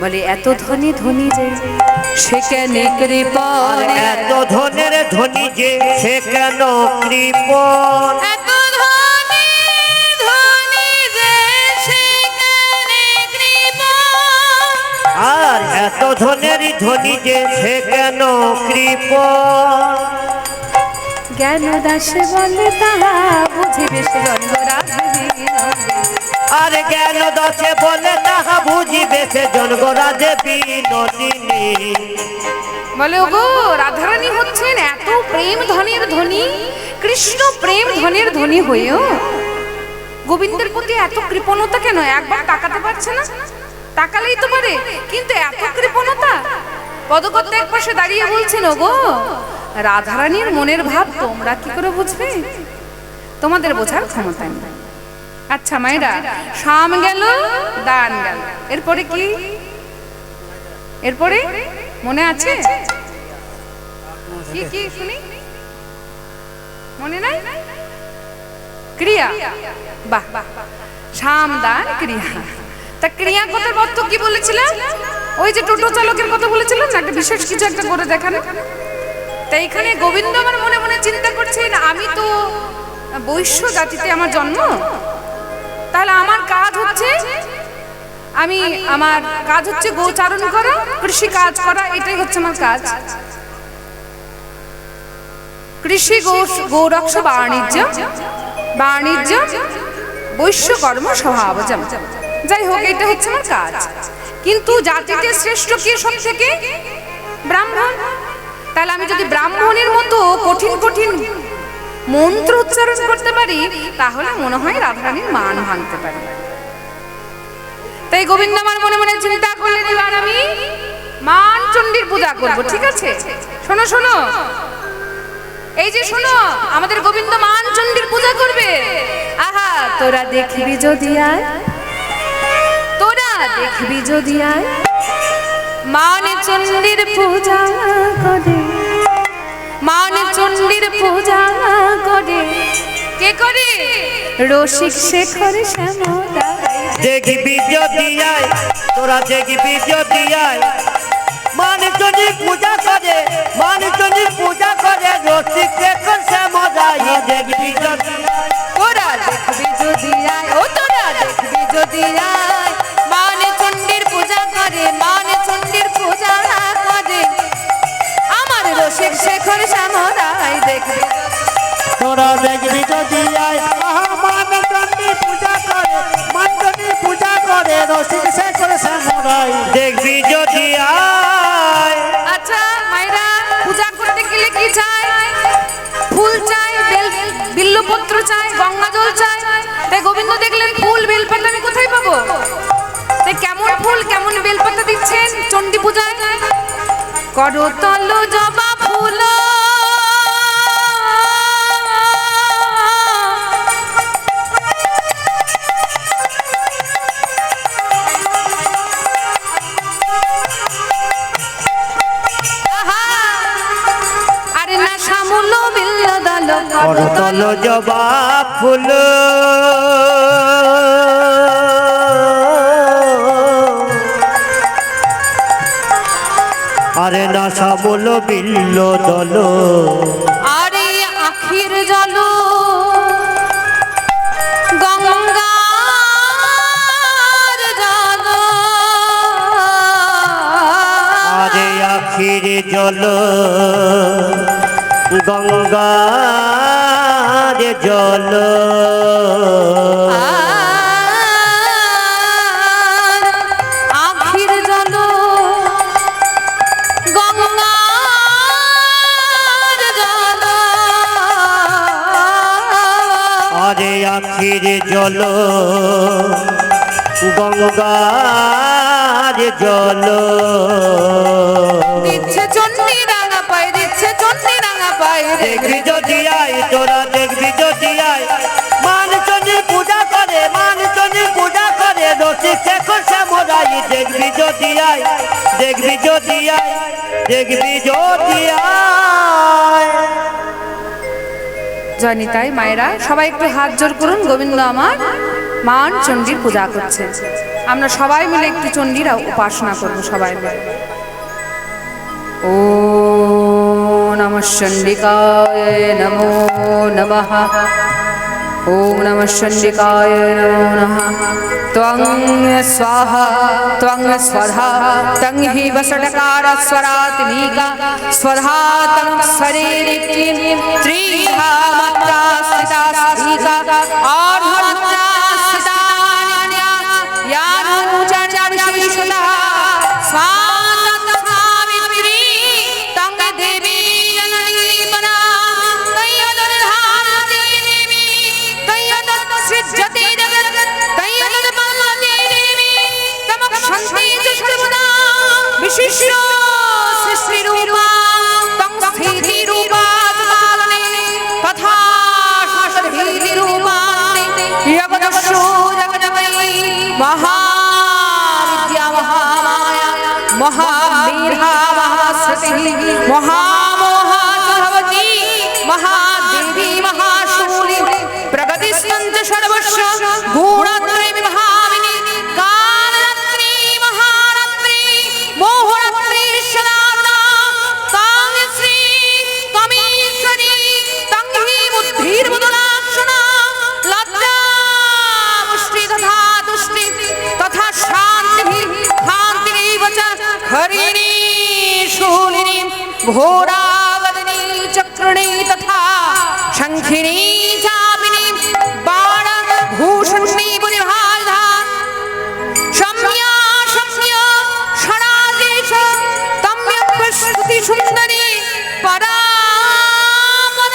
বলে এত ধনী ধনী যে সে কেন কৃপণ। এত ধনের ধনী যে সে কেন কৃপণ। এত ধনী ধনী যে সে কেন কৃপণ। আর এত ধনের ধনী যে সে কেন কৃপণ। জ্ঞান দাসে বলে তাহা বুঝিবে সে জন্মরাধে বিনোদিনী। আর জ্ঞান দশে বলে তাহা বুঝিবে সে জনগরাধে বিনোদিনী। বলে ওগো রাধারানী হচ্ছেন এত প্রেম ধনের ধনী, কৃষ্ণ প্রেম ধনের ধনী হয়েও গোবিন্দের প্রতি এত কৃপণতা কেন? একবার তাকাতে পারছে না? তাকালেই তো পারে, কিন্তু এত কৃপণতা। পদকর্তা এক পাশে দাঁড়িয়ে বলছেন ওগো রাধারানীর মনের ভাব তোমরা কি করে বুঝবে? তোমাদের বোঝার ক্ষমতা নেই। আচ্ছা মায়েরা, শাম গেল দান গেল, এরপরে কি? এরপরে মনে আছে কি কি শুনি? মনে নাই? ক্রিয়া। বাহ বাহ, শাম দান ক্রিয়া। তা ক্রিয়া কথার অর্থ কি বলেছিলাম? ওই যে টোটো চালকের কথা বলেছিলাম না, একটা বিশেষ কিছু একটা করে দেখানো। তাই এখানে গোবিন্দ আমার মনে মনে চিন্তা করছেন আমি তো বৈশ্য জাতিতে আমার জন্ম, তাহলে আমার কাজ হচ্ছে আমার কাজ হচ্ছে গোচারণ করা, কৃষি কাজ করা, এটাই হচ্ছে আমার কাজ। কৃষি গৌরক্ষ বাণিজ্য বাণিজ্য বৈশ্য কর্ম স্বভাবজম। যাই হোক, এটা হচ্ছে আমার কাজ। কিন্তু জাতিতে শ্রেষ্ঠ কে সব থেকে? ব্রাহ্মণ। তাহলে আমি যদি ব্রাহ্মণের মতো কঠিন কঠিন মন্ত্র উচ্চারণ করতে পারি, তাহলে মনে হয় রাধারানীর মান ভাঙতে পারি। তাই গোবিন্দ আমার মনে মনে চিন্তা করলেন এবার আমি মান চণ্ডীর পূজা করব। ঠিক আছে, শোনো শোনো, এই যে শোনো, আমাদের গোবিন্দ মান চণ্ডীর পূজা করবে। আহা তোরা দেখবি যদি আয়, তোরা দেখবি যদি আয়, মান চণ্ডীর পূজা করে, মান চণ্ডীর পূজা করে। কে করে? রসিক শেখর শ্যামদা। দেখবি যদি আয়, তোরা দেখবি যদি আয়, মানে যদি পূজা করে, মানে যদি পূজা করে, রসিক শেখর শ্যামদাই। দেখবি যদি আয়, তোরা দেখবি যদি আয়, ও তোরা দেখবি যদি আয়, মান চণ্ডীর পূজা করে, মান চণ্ডীর পূজা করে আমার রসিক শেখর শ্যামদাই। দেখবি তোরা দেখবি যদি আয়, মান চণ্ডী পূজা করে, মান চণ্ডী পূজা করে, রসিক শেখর শ্যামরাই। দেখবি যদি আয়। আচ্ছা মায়েরা, পূজা করতে গেলে কি চাই? ফুল চাই, বিল্লপত্র চাই, গঙ্গা জল চাই। তাই গোবিন্দ দেখলেন ফুল বেলপাতা আমি কোথায় পাবো? তাই কেমন ফুল কেমন বেলপাতা দিচ্ছেন চণ্ডী পূজায়? করতল জবা ফুল, আরে না শ্যামল বিল্ল দল, করতল জবা ফুল, আরে না শ্যামল বিল্ল দল, আরে আখির জল গঙ্গার জল, আরে আখির জল গঙ্গার জল। আখির জল গঙ্গার জল দিচ্ছে চন্ডী রাঙা পায়, দিচ্ছে চন্ডী রাঙা পায়। দেখবি যদি আয় তোরা দেখবি যদি আয় মান চন্ডী পূজা করে, মান চন্ডী পূজা করে রসিক শেখর শ্যামরাই। দেখবি যদি আয়, দেখবি যদি আয়, দেখবি যদি আয়। জয় নিতাই মায়েরা, সবাই একটু হাত জোর করুন। গোবিন্দ আমার মান চণ্ডীর পূজা করছে, আমরা সবাই মিলে একটু চণ্ডীর উপাসনা করবো সবাই মিলে। ও নমঃ চণ্ডিকায় নমো নমঃ, ওম নমঃ চণ্ডিকায় নমো নমঃ। ত্বং স্বাহা ত্বং স্বধা তং হি বসটকার স্বরাত্মিকা স্বধা তং শরীরিকি ত্রিধা মাত্রা স্থিতা স্ফীকা আর্ধমাত্রা স্থিতা নিত্য়া ইয়ানুচর্যা বিশেষতা স্বাতং সাবিত্রী তং দেবী জননী বনা তয়্যদধারতি দেবী তয়্যদৎ সৃজ্যতে জগৎ তয়্যদৎ পালয়তে দেবী তমক্ষন্তে চ সর্বদা বিশিষ্ট সৃষ্টি রূপা তং স্থিতি রূপা পালনে তথা শাশ্বতি রূপা জগদস্যু জগদময়ী মহাবিদ্যা মহামায়া মহাবীরা মহাশ্রুতি মহামোহা ভগবতী মহাদেবী মহাশূলি প্রগতিস্তঞ্চ সর্বস্ব গুণত্রয় বিভাবিনী কালরাত্রি মহারাত্রি মোহরাত্রি সদাতা তাং শ্রী তমীশ্বরী তং হি বুদ্ধির্বুদলাক্ষণা লজ্জা মুষ্টি তথা তুষ্টি তথা শান্তি শান্তিরেব চ হরিণী শূলিনী ঘোরাবদনী চক্রণী তথা শঙ্খিনী চাপিনী বাণ ভূষণী পরিভাধা সম্যা সম্য ষড়াদেশ তম্যক স্তুতি সুন্দরী পরামনাঙে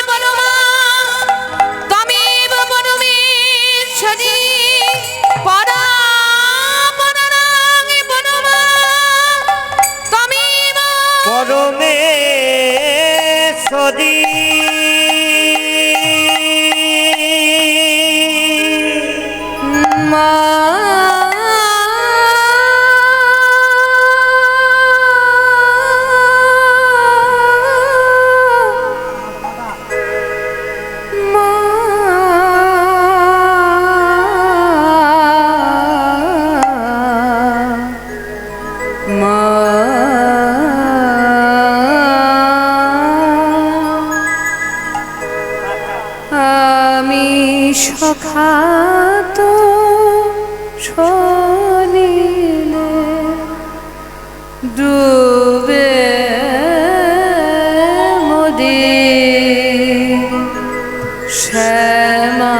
পরমা তমেব পরমেশ্বরী পরামনাঙে পরমা তমেব পরমেশ্বরী মা। আমি সখাত সলিলে ডুবে মোদে শ্যামা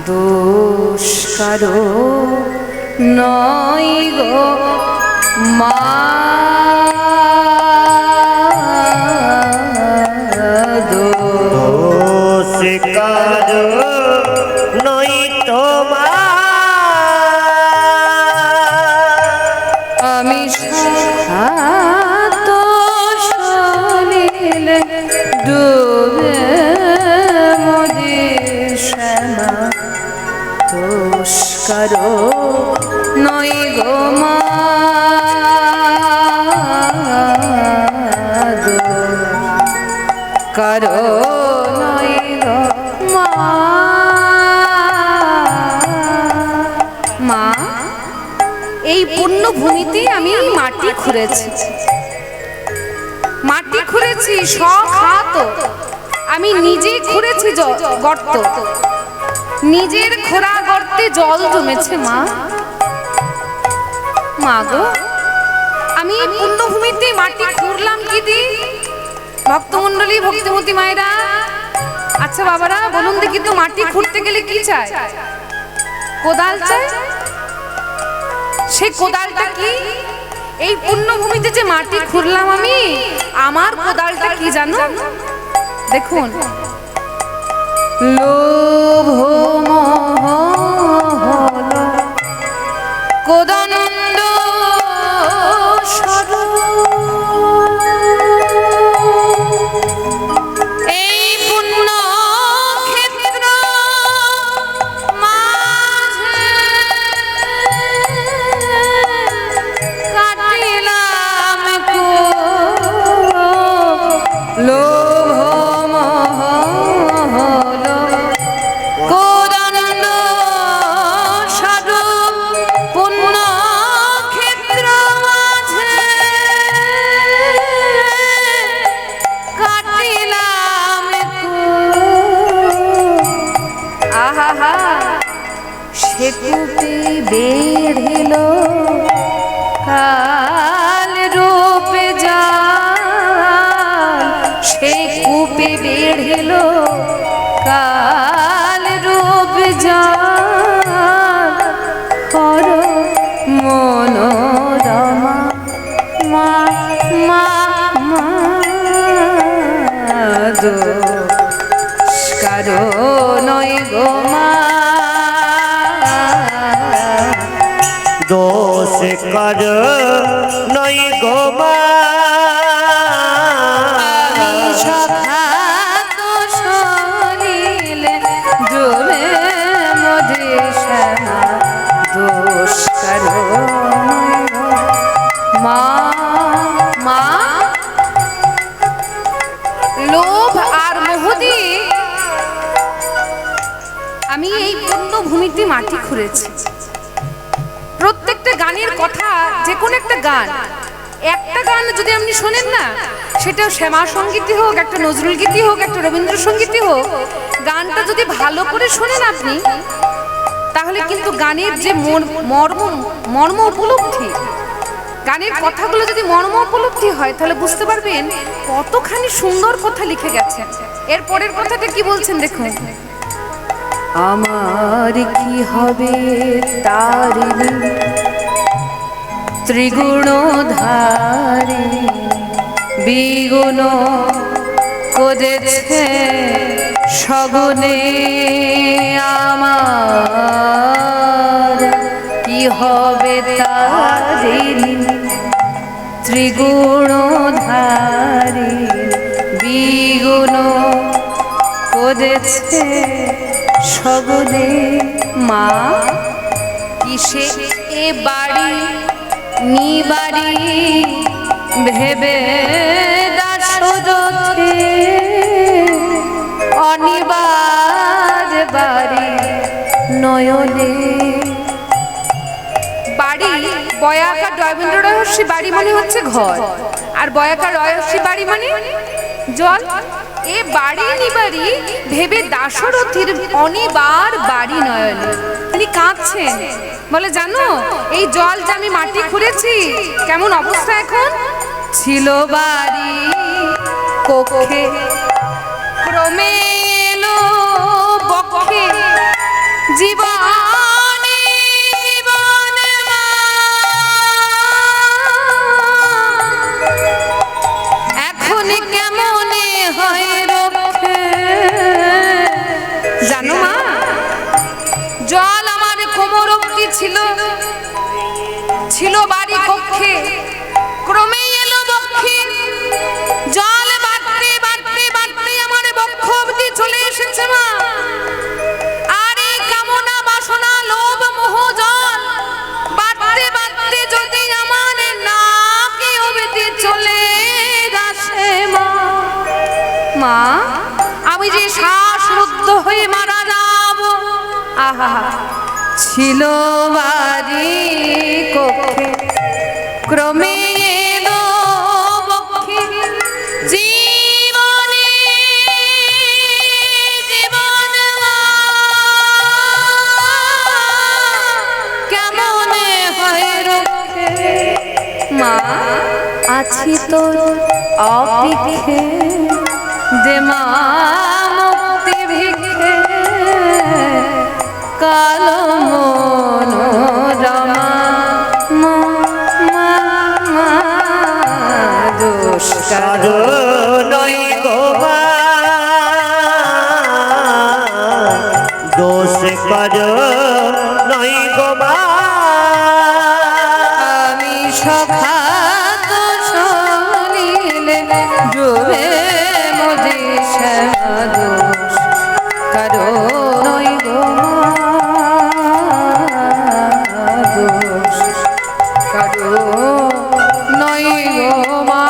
দোষ কারো নয় গো মা। শিকার নই তোমার আমি সাত সলিলে ডুবে মোদের শ্যামা দোষ কারো নয় গো মা। কারো নয় গো মা। মা, এই পুণ্যভূমিতে আমি মাটি খুঁড়েছি, মাটি খুঁড়েছি সখাত। আমি নিজে খুঁড়েছি গর্ত, নিজের খোঁড়া গর্তে জল জমেছে মা। মা গো, আমি এই পুণ্যভূমিতে মাটি খুঁড়লাম কি দি? ভক্তমণ্ডলী ভক্তিমতী মায়েরা, আচ্ছা বাবারা বলুন দেখি তো, মাটি খুঁড়তে গেলে কি চাই? কোদাল চাই। সেই কোদালটা কি? এই পুণ্যভূমিতে যে মাটি খুঁড়লাম আমি, আমার কোদালটা কি জানো? দেখুন, লোভ মোহ হলো কোদণ্ড স্বরূপ। এই পুণ্য ক্ষেত্র মাঝে কাটিলাম লোভ মোহ হলো কোদণ্ড স্বরূপ। পুণ্য ক্ষেত্র মাঝে কাটিলাম আহা সে কূপে বেড়িল কাল রূপে জাল। সে কূপে বেড়িল কাল রূপে জাল। কর মনোরমা মা মা মা দোষ কারো নয় গো মা। দোষ কর নই গো মা। আমি সখা দোষ নিলে ডোবে মধে শ্যামা। দোষ কারো নয় গো মা মা। লোভ আর মোহ দিয়ে আমি এই পুণ্যভূমিতে মাটি খুঁড়েছি। প্রত্যেকটা গানের কথা, যে কোনো একটা গান, একটা গান যদি আপনি শোনেন না, সেটা শ্যামা সঙ্গীতই হোক, একটা নজরুল গীতি হোক, একটা রবীন্দ্রসঙ্গীতই হোক, গানটা যদি ভালো করে শোনেন আপনি, তাহলে কিন্তু গানের যে মর্ম উপলব্ধি, গানের কথাগুলো যদি মর্ম উপলব্ধি হয়, তাহলে বুঝতে পারবেন কতখানি সুন্দর কথা লিখে গেছে। এর পরের কথাটা কি বলছেন দেখুন। আমার কি হবে তারিণী ত্রিগুণধারী। বিগুণ করেছে সগুণে আমার। কি হবে তারিণী ত্রিগুণধারী। বিগুণ করেছে সগুণে মা। কিসে এ বাড়ি নিবাড়ি ভেবে দাসরথে। অনিবার বাড়ি নয়নে। বাড়ি বয়াকার রবীন্দ্র রহস্যী বাড়ি মানে হচ্ছে ঘর, আর বয়াকার রহস্যী বাড়ি মানে জল। এ বাড়ি নিবাড়ি ভেবে দাশরথীর অনিবার বাড়ি নয়নে। তিনি কাঁদছেন, বলে জানো এই জল যে আমি মাটি খুঁড়েছি কেমন অবস্থা এখন। ছিল বাড়ি কক্ষে ক্রমে এলো বক্ষে। জীবনে জীবনে এখন কেমনে হয় রক্ষে। জানো মা, জল আমার কোমর অবধি ছিল, ছিল বাড়ি কক্ষে, ক্রমে এলো বক্ষে। জল বাড়তে বাড়তে বাড়তে আমার বক্ষ অবধি চলে এসেছে মা। আর এই কামনা বাসনা লোভ মোহ জল বাড়তে বাড়তে যদি আমার নাকে অবধি চলে আসে মা। মা আমি যে শ্বাসরুদ্ধ হয়ে মারা যাব। আহা ছিল বাড়ি কক্ষে ক্রমে এলো বক্ষে। জীবনে জীবন কেমনে হয় রক্ষে। মা আছি তোর অপেক্ষে দে মা মুক্তি ভিক্ষে। কালো মনোরমা মা মা মা দোষ কারো নই গো মা। করো নই গো মা আমি সখাত সলিলে ডুবে মজি শ্যামাদোষ কারো নই গো মা দোষ কারো নই গো মা।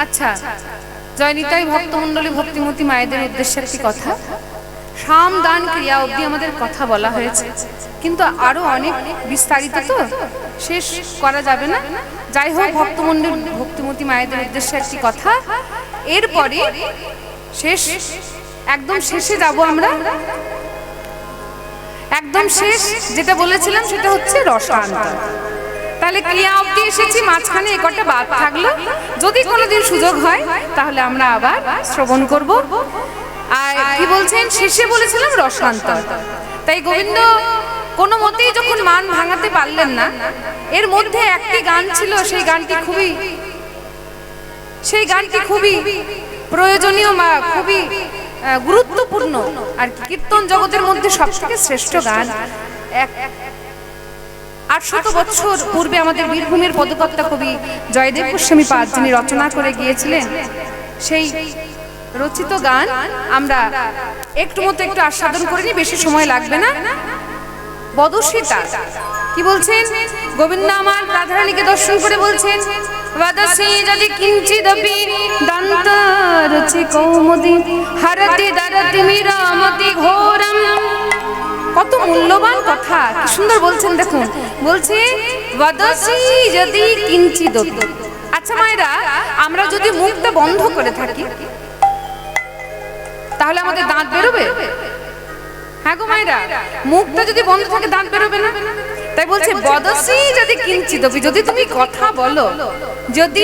আচ্ছা, জয়নিতাই ভক্তমণ্ডলী ভক্তিমতী মায়েদের উদ্দেশ্যে একটি কথা। সাম দান ক্রিয়া অবধি আমাদের কথা বলা হয়েছে, কিন্তু আরো অনেক বিস্তারিত তো শেষ করা যাবে না। যাই হোক, ভক্তমণ্ডলী ভক্তিমতী মায়েদের উদ্দেশ্যে একটি কথা। এরপরে শেষ, একদম শেষে যাব আমরা। একদম শেষ যেটা বলেছিলাম সেটা হচ্ছে রসান্তর। তাহলে ক্রিয়া অবধি এসেছি, মাঝখানে এ কটা বাদ থাকলো। যদি কোনোদিন সুযোগ হয় তাহলে আমরা আবার শ্রবণ করব। আর কি বলছেন, শেষে বলেছিলাম রসান্তর। তাই গোবিন্দ কোনো মতেই যখন মান ভাঙাতে পারলেন না, এর মধ্যে একটি গান ছিল, সেই গানটি খুবই প্রয়োজনীয় বা খুবই গুরুত্বপূর্ণ। আর কীর্তন জগতের মধ্যে সবথেকে শ্রেষ্ঠ গান। 800 বছর পূর্বে আমাদের বীরভূমের পদকর্তা কবি জয়দেব গোস্বামী পাদ যিনি রচনা করে গিয়েছিলেন, সেই রচিত গান আমরা একটু আস্বাদন করে নিই, বেশি সময় লাগবে না। বদসীতা কি বলছেন, গোবিন্দ আমার রাধারানীকে দর্শন করে বলছেন, বদসী যদি কিঞ্চিদপি দন্ত রুচি কৌমুদি হরতি দরতি মিরমতি ঘোরম। কত মূল্যবান কথা, কি সুন্দর বলছেন দেখুন। বলছে বদসী যদি কিঞ্চিদপি। আচ্ছা মায়েরা, আমরা যদি মুখটা বন্ধ করে থাকি তাহলে আমাদের দাঁত বেরোবে? হ্যাঁ গো মায়েরা, মুখটা যদি বন্ধ থাকে দাঁত বেরোবে না? তাই বলছে বদসী যদি কিঞ্চিদপি, যদি তুমি কথা বলো, যদি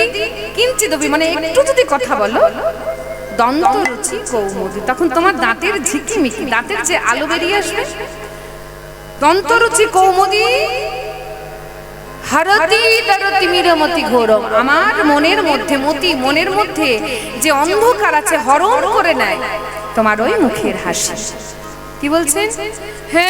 কিঞ্চিদপি মানে একটু যদি কথা বলো, দন্ত রুচি কৌমুদি, তখন তোমার দাঁতের ঝিকিমিকি, দাঁতের যে আলো বেরিয়ে আসবে। দন্ত রুচি কৌমুদি হরতি দরতি মিরমতি ঘোরম, আমার মনের মধ্যে যে অন্ধকার আছে হরণ করে নেয় তোমার ওই মুখের হাসি। কি বলছেন, হে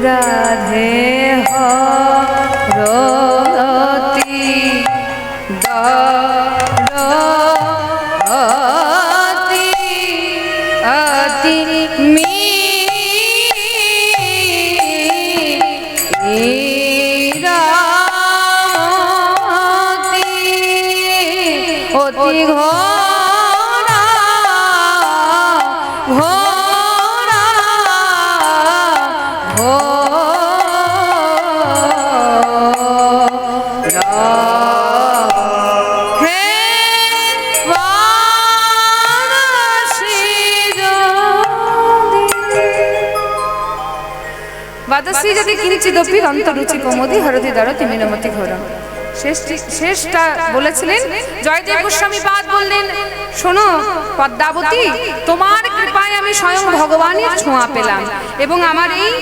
রাধে হরতি দরতি অতি মিরমতি অতি ঘোরা ঘোরা ঘোরা। হে বাদসী যদি কিঞ্চিদপি দন্ত রুচি কৌমুদি হরতি দরতি মিরমতি ঘোরম। শেষটা বলেছিলেন জয়দেব গোস্বামী পাদ, বললেন শোনো পদ্মাবতী, তোমার কৃপায় আমি স্বয়ং ভগবানের ছোঁয়া পেলাম, এবং আমার এই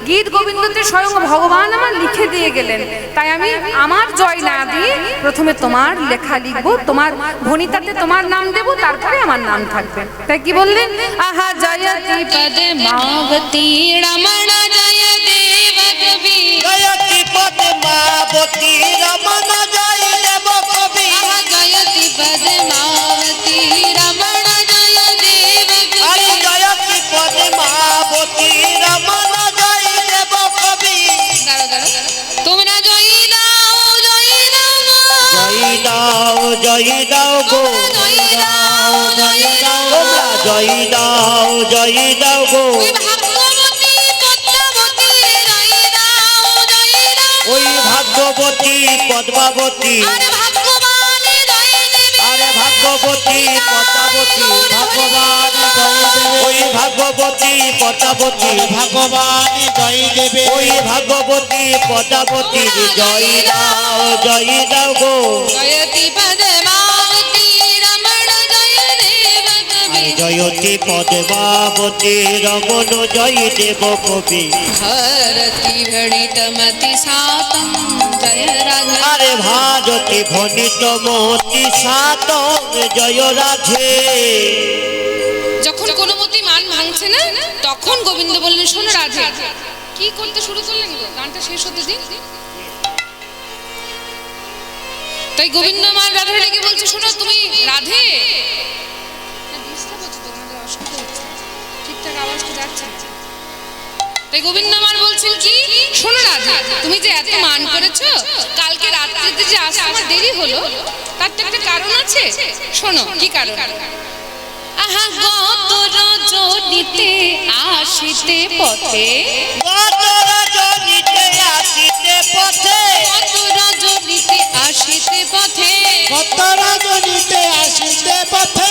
গীত গোবিন্দতে স্বয়ং ভগবান আমার লিখে দিয়ে গেলেন। তাই আমি আমার জয় না দিয়ে প্রথমে তোমার লেখা লিখবো, তোমার ভণিতাতে তোমার নাম দেব, তারপরে আমার নাম থাকবে। তাই কি বললেন, আহা জয়তি পদে মাবতী রমণ জয় দেব কবি, জয়তি পদে মাবতী রমণ জয় দেব কবি, আহা জয়তি পদে মাবতী রমণ জয় দেব কবি, জয়তি পদে মাবতী রমণ জয় দেব কবি, ভাগ্যবতী পদ্মাবতী আরে ভাগ্যবান জয় দেবে আরে ভাগ্যবতী পদ্মাবতী ভগবান জয় দেবে ওই ভাগ্যবতী পদ্মাবতী ভগবান জয় দেবে ওই ভাগ্যবতী পদ্মাবতী জয় দাও গো জয়তি পদ্মাবতী রমণ জয় দেব কবি জয়তী পদ্মাবতী রমণ জয় দেব কবি ভারতি ভণিতমতি সাতম জয় রাধা আরে ভারতী ভণিত মতি সাত জয় রাধে যখন কোনো মতি মান ভাঙছে না তখন গোবিন্দ বললেন শোনো রাধে কি করতে শুরু করলেন গো গানটা শেষ হতে দিন তাই গোবিন্দ মান রাধা লেগে বলছে শোনো তুমি রাধে ঠিকঠাক আওয়াজটা যাচ্ছে না। তাই গোবিন্দ মান বলছেন কি শোনো রাধে তুমি যে এত মান করেছো কালকে রাত্রিতে যে আসতে আমার দেরি হলো তার তো একটা কারণ আছে শোনো কি কারণ আহা গত রজনীতে আসিতে পথে কত রজনীতে আসিতে পথে গত রজনীতে আসিতে পথে কত রজনীতে আসিতে পথে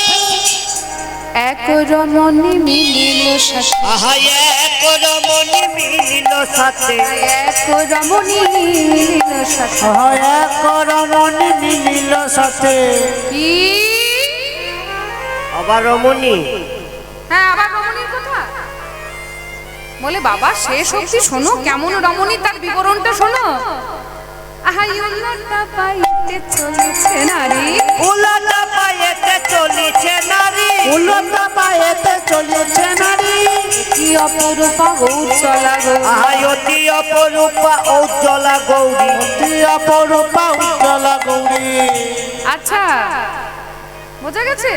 এক রমণী মিলিল সাথে আহা এক রমণী মিলিল সাথে এক রমণী মিলিল সাথে এক রমণী মিলিল সাথে কি আবার রমণী হ্যাঁ আবার রমণীর কথা বলে বাবা শেষ অবধি শোনো কেমন রমণী তার বিবরণটা শোনো আহা ইউল্লাটা পাইতে চলেছে নারী উলটা পায়েতে চলিছে নারী উলটা পায়েতে চলেছে নারী কি অপরূপা গৌচলা গো আহা অতি অপরূপা ঔজ্জ্বলা গৌরী অতি অপরূপা উজ্জ্বলা গৌরী আচ্ছা বোঝা গেছে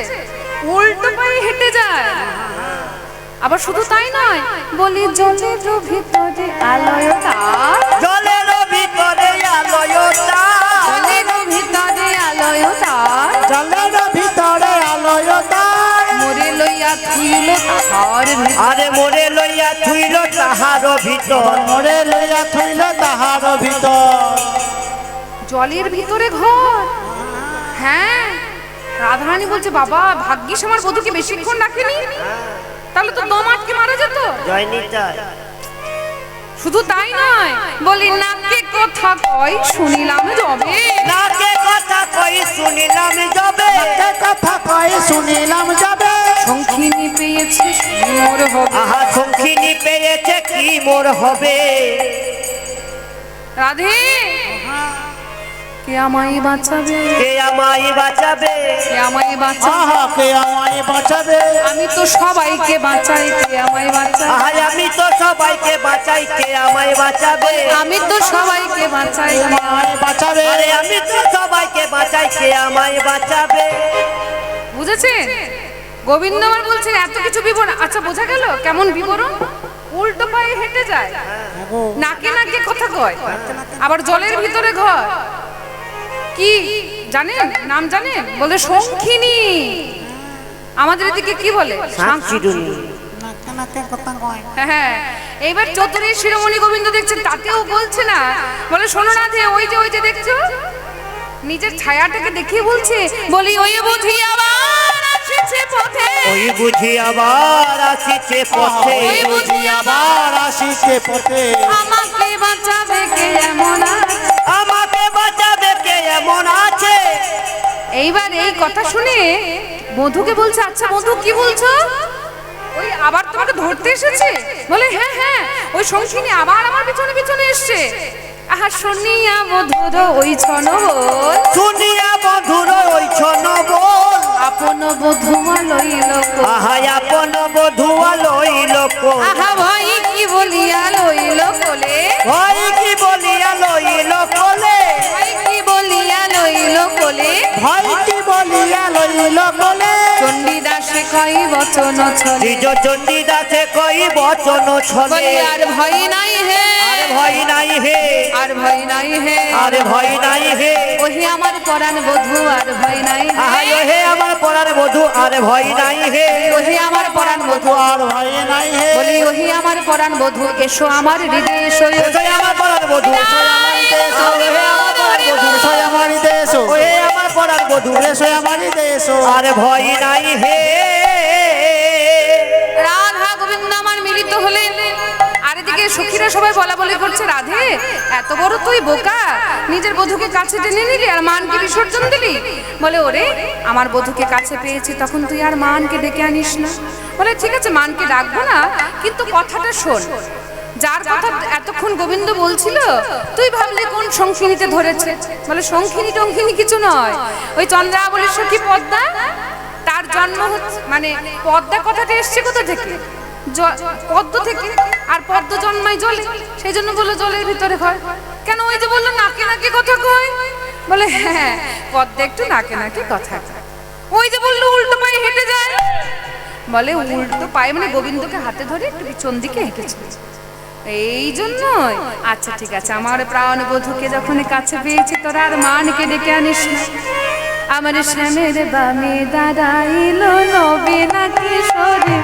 উল্টো পায়ে হেঁটে যায় আবার শুধু তাই নয় বলি জলের ভিতরে আলোয়তা জলের ভিতরে আলোয়তা জলের ভিতরে আলোয়তা জলের ভিতরে আলোয়তার মোরে লইয়া থুইল তাহার ভিতর। আরে মোরে লইয়া থুইল তাহার ভিতর মরে লইয়া থইল তাহার ভিতর জলের ভিতরে ঘর হ্যাঁ রাধারানী বলছে বাবা ভাগ্যিস আমার বধূকে বেশিক্ষণ রাখেনি তাহলে তো দম আটকে মারা যেত জয়নিতা শুধু তাই নয় বলি নাকে কথা কয় শুনিলাম যবে নাকে কথা কই শুনিলাম যাবে কে কথা কয়ে শুনিলাম যাবে শঙ্খিনী পেয়েছে মোর হবে আহা শঙ্খিনী পেয়েছে কি মোর হবে রাধে কে আমায় বাঁচাবে কে আমায় বাঁচাবে কে আমায় বাঁচাবে আহা কে আমায় বাঁচাবে আমি তো সবাইকে বাঁচাই কে আমায় বাঁচাবে আহা আমি তো সবাইকে বাঁচাই কে আমায় বাঁচাবে আমি তো সবাইকে বাঁচাই কে আমায় বাঁচাবে আরে আমি তো সবাইকে বাঁচাই কে আমায় বাঁচাবে বুঝেছেন গোবিন্দ আমার বলছেন এত কিছু বিবরণ আচ্ছা বোঝা গেল কেমন বিবরণ উল্টো পায়ে হেঁটে যায় নাকে নাকে কথা কয় আবার জলের ভিতরে ঘর কি জানেন নাম জানেন বলে শঙ্খিনী আমাদের এদিকে কি বলে সাঁচিরুনি হ্যাঁ, হ্যাঁ এইবার চতুরী শিরোমণি গোবিন্দ দেখছেন তাতেও বলছে না বলে শোনো না যে ওই যে দেখছো নিজের ছায়াটাকে দেখিয়ে বলছে বলি ওই বুঝি আবার আসছে পথে ওই বুঝি আবার আসিছে পথে ওই বুঝি আবার আসিছে পথে আমাকে বাঁচাবে কে এমন আছে? আমাকে বাঁচাবে কে এমন আছে এইবার এই কথা শুনে মধুকে বলছে আচ্ছা মধু কি বলছো ওই আবার তোমাকে ধরতে এসেছে বলে হ্যাঁ হ্যাঁ ওই শঙ্খিনী আবার আমার পিছনে পিছনে এসছে আহা শুনিয়া মধুর ওই ছন বল শুনিয়া মধুর ওই ছন বল আপন বধুমা লইল কোল। আহা আপন বধুয়া লইল কোল আহা ভাই কি বলিয়া লইল কোলে ভাই কি বলিয়া লইল কোলে ভাই কি বলিয়া লইল কোলে ভাই কি বলিয়া লইল কোলে চণ্ডীদাসে কই বচন ছলে নিজ চণ্ডীদাসে কই বচন ছলে বলি আর ভয় নাই হে আরে আরে ভয় নাই হে আর ভয় নাই হে আরে ভয় নাই হে ওহে আমার পরাণ বধূ আর ভয় নাই আহাই হে আমার পরার বধূ আরে ভয় নাই হে ওহে আমার পরাণ বধূ আর ভয় নাই হে বলি ওহে আমার পরাণ বধূ এসো আমার হৃদয়ে এসো এসোই আমার পরার বধূ ওহে আমার পরার বধূ এসো আমার দেশ ওহে আমার পরার বধূ এসো আমার দেশ আরে ভয় নাই হে রাধা গোবিন্দ আমার মিলিত হলেন আর এদিকে সখীরা সবাই বলা বলি করছে রাধে এত বড় তুই বোকা নিজের বধূকে কাছে টেনে নিলি আর মানকে বিসর্জন দিলি বলে ওরে আমার বধূকে কাছে পেয়েছি তখন তুই আর মানকে ডেকে আনিস না বলে ঠিক আছে মানকে ডাকবো না কিন্তু কথাটা শোন যার কথা এতক্ষণ গোবিন্দ বলছিল তুই ভাবলি কোন শঙ্খিনীতে ধরেছে বলে শঙ্খিনী টঙ্খিনী কিছু নয় ওই চন্দ্রাবলীর সখী পদ্মা তার জন্ম হচ্ছে মানে পদ্মা কথাটা এসছে কোথা থেকে পদ্ম থেকে আর পদ্ম জন্মায় জলে সেই জন্য বললো জলের ভিতরে হয় কেন ওই যে বললো নাকে নাকে কথা কয় বলে হ্যাঁ পদ্মা একটু নাকে নাকে কথা কয় ওই যে বললো উল্টো পায়ে হেঁটে যায় বলে উল্টো পায়ে মানে গোবিন্দকে হাতে ধরে একটু পিছন দিকে হেঁটেছে এই জন্যই আচ্ছা ঠিক আছে আমার প্রাণ বধূকে যখন কাছে পেয়েছি তোরা আর মানকে ডেকে আনিস না আমার শ্যামের বামে দাঁড়াইলো নবে না কিশোরী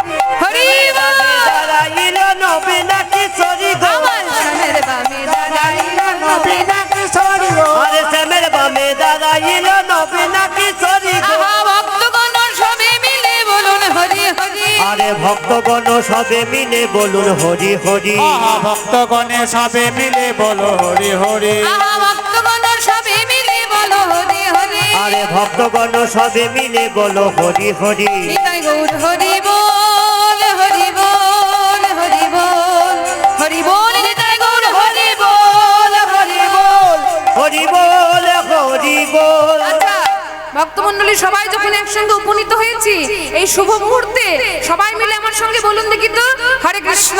হরি দাঁড়াইল নবীনা কিশোরী গো আমার শ্যামের বামে দাঁড়াইলো নবে না কিশোরী আরে শ্যামের বামে দাঁড়াইল নবীনা কিশোরী গো আহা ভক্তগণ সবে মিলে বলুন হরি হরি আরে ভক্তগণ সবে মিলে বলুন হরি হরি ভক্তগণে সবে মিলে বলো হরি হরি আহা ভক্তগণ সবে মিলে বলো হরি হরি আরে ভক্তগণ সবে মিলে বলো হরি হরি নিতাই গৌর হরি বল হরি বল হরি বল হরি বল নিতাই গৌর হরি বল হরি বল হরি বল হরি বল আচ্ছা ভক্তমণ্ডলী সবাই যখন একসঙ্গে উপনীত হয়েছি এই শুভ মুহূর্তে সবাই মিলে আমার সঙ্গে বলুন দেখি তো হরে কৃষ্ণ